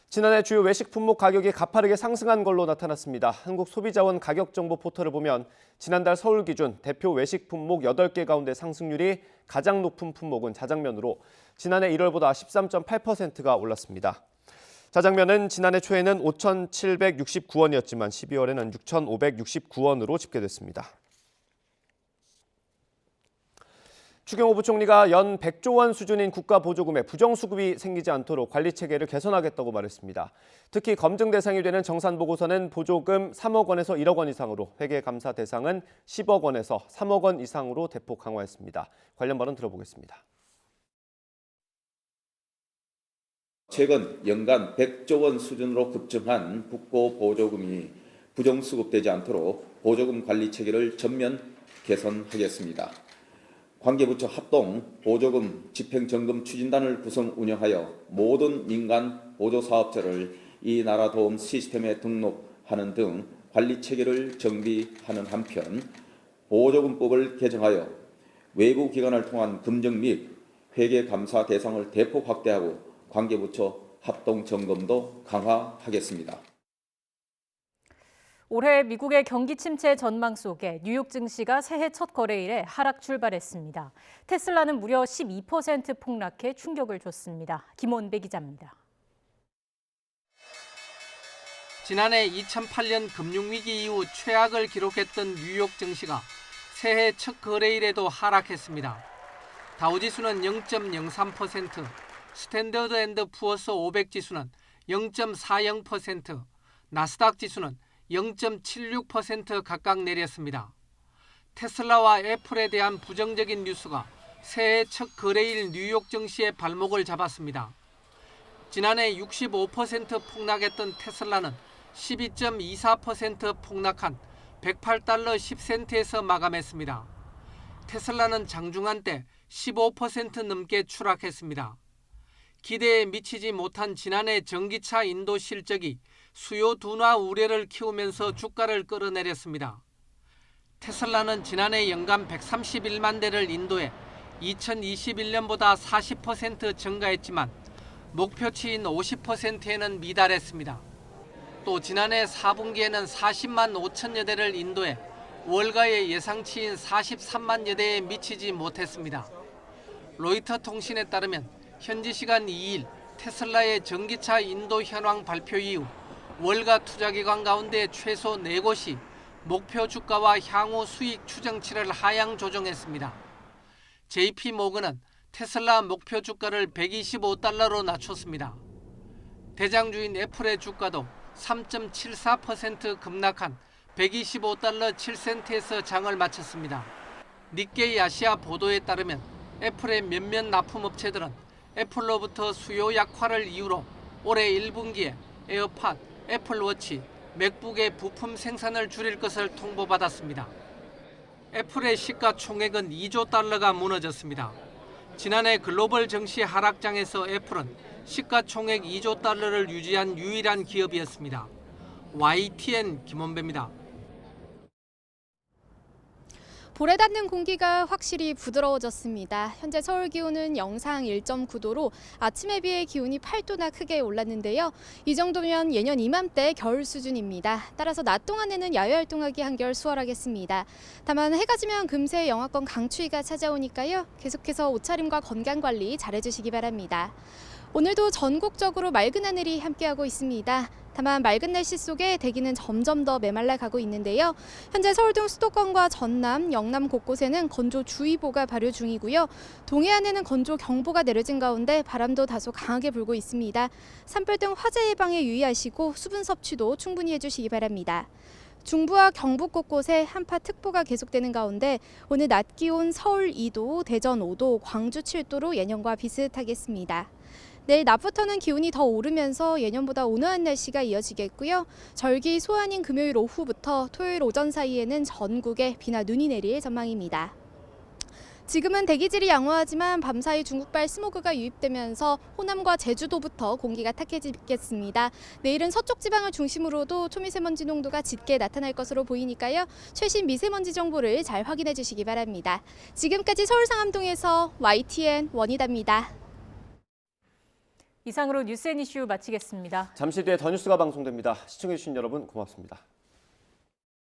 S1: 지난해 주요 외식 품목 가격이 가파르게 상승한 걸로 나타났습니다. 한국소비자원 가격정보 포털을 보면 지난달 서울 기준 대표 외식 품목 8개 가운데 상승률이 가장 높은 품목은 자장면으로 지난해 1월보다 13.8%가 올랐습니다. 자장면은 지난해 초에는 5,769원이었지만 12월에는 6,569원으로 집계됐습니다. 추경호 부총리가 연 100조 원 수준인 국가 보조금에 부정수급이 생기지 않도록 관리 체계를 개선하겠다고 말했습니다. 특히 검증 대상이 되는 정산 보고서는 보조금 3억 원에서 1억 원 이상으로, 회계 감사 대상은 10억 원에서 3억 원 이상으로 대폭 강화했습니다. 관련 발언 들어보겠습니다.
S14: 최근 연간 100조 원 수준으로 급증한 국고 보조금이 부정수급되지 않도록 보조금 관리 체계를 전면 개선하겠습니다. 관계부처 합동 보조금 집행점검 추진단을 구성 운영하여 모든 민간 보조사업자를 이 나라 도움 시스템에 등록하는 등 관리 체계를 정비하는 한편 보조금법을 개정하여 외부 기관을 통한 검증 및 회계 감사 대상을 대폭 확대하고 관계부처 합동 점검도 강화하겠습니다.
S2: 올해 미국의 경기 침체 전망 속에 뉴욕 증시가 새해 첫 거래일에 하락 출발했습니다. 테슬라는 무려 12% 폭락해 충격을 줬습니다. 김원배 기자입니다.
S19: 지난해 2008년 금융위기 이후 최악을 기록했던 뉴욕 증시가 새해 첫 거래일에도 하락했습니다. 다우지수는 0.03%, 스탠더드 앤드 푸어스 500 지수는 0.40%, 나스닥 지수는 0.76% 각각 내렸습니다. 테슬라와 애플에 대한 부정적인 뉴스가 새해 첫 거래일 뉴욕 증시의 발목을 잡았습니다. 지난해 65% 폭락했던 테슬라는 12.24% 폭락한 108달러 10센트에서 마감했습니다. 테슬라는 장중한 때 15% 넘게 추락했습니다. 기대에 미치지 못한 지난해 전기차 인도 실적이 수요 둔화 우려를 키우면서 주가를 끌어내렸습니다. 테슬라는 지난해 연간 131만 대를 인도해 2021년보다 40% 증가했지만 목표치인 50%에는 미달했습니다. 또 지난해 4분기에는 40만 5천여 대를 인도해 월가의 예상치인 43만여 대에 미치지 못했습니다. 로이터 통신에 따르면 현지 시간 2일 테슬라의 전기차 인도 현황 발표 이후 월가 투자기관 가운데 최소 4곳이 목표 주가와 향후 수익 추정치를 하향 조정했습니다. JP모건은 테슬라 목표 주가를 125달러로 낮췄습니다. 대장주인 애플의 주가도 3.74% 급락한 125달러 7센트에서 장을 마쳤습니다. 니케이 아시아 보도에 따르면 애플의 몇몇 납품업체들은 애플로부터 수요 약화를 이유로 올해 1분기에 에어팟, 애플워치, 맥북의 부품 생산을 줄일 것을 통보받았습니다. 애플의 시가총액은 2조 달러가 무너졌습니다. 지난해 글로벌 증시 하락장에서 애플은 시가총액 2조 달러를 유지한 유일한 기업이었습니다. YTN 김원배입니다.
S15: 볼에 닿는 공기가 확실히 부드러워졌습니다. 현재 서울 기온은 영상 1.9도로 아침에 비해 기온이 8도나 크게 올랐는데요. 이 정도면 예년 이맘때 겨울 수준입니다. 따라서 낮 동안에는 야외 활동하기 한결 수월하겠습니다. 다만 해가 지면 금세 영하권 강추위가 찾아오니까요. 계속해서 옷차림과 건강관리 잘해주시기 바랍니다. 오늘도 전국적으로 맑은 하늘이 함께하고 있습니다. 다만 맑은 날씨 속에 대기는 점점 더 메말라가고 있는데요. 현재 서울 등 수도권과 전남, 영남 곳곳에는 건조주의보가 발효 중이고요. 동해안에는 건조경보가 내려진 가운데 바람도 다소 강하게 불고 있습니다. 산불 등 화재 예방에 유의하시고 수분 섭취도 충분히 해주시기 바랍니다. 중부와 경북 곳곳에 한파특보가 계속되는 가운데 오늘 낮 기온 서울 2도, 대전 5도, 광주 7도로 예년과 비슷하겠습니다. 내일 낮부터는 기온이 더 오르면서 예년보다 온화한 날씨가 이어지겠고요. 절기 소환인 금요일 오후부터 토요일 오전 사이에는 전국에 비나 눈이 내릴 전망입니다. 지금은 대기질이 양호하지만 밤사이 중국발 스모그가 유입되면서 호남과 제주도부터 공기가 탁해지겠습니다. 내일은 서쪽 지방을 중심으로도 초미세먼지 농도가 짙게 나타날 것으로 보이니까요. 최신 미세먼지 정보를 잘 확인해 주시기 바랍니다. 지금까지 서울 상암동에서 YTN 원희다입니다.
S2: 이상으로 뉴스앤이슈 마치겠습니다.
S1: 잠시 뒤에 더 뉴스가 방송됩니다. 시청해주신 여러분 고맙습니다.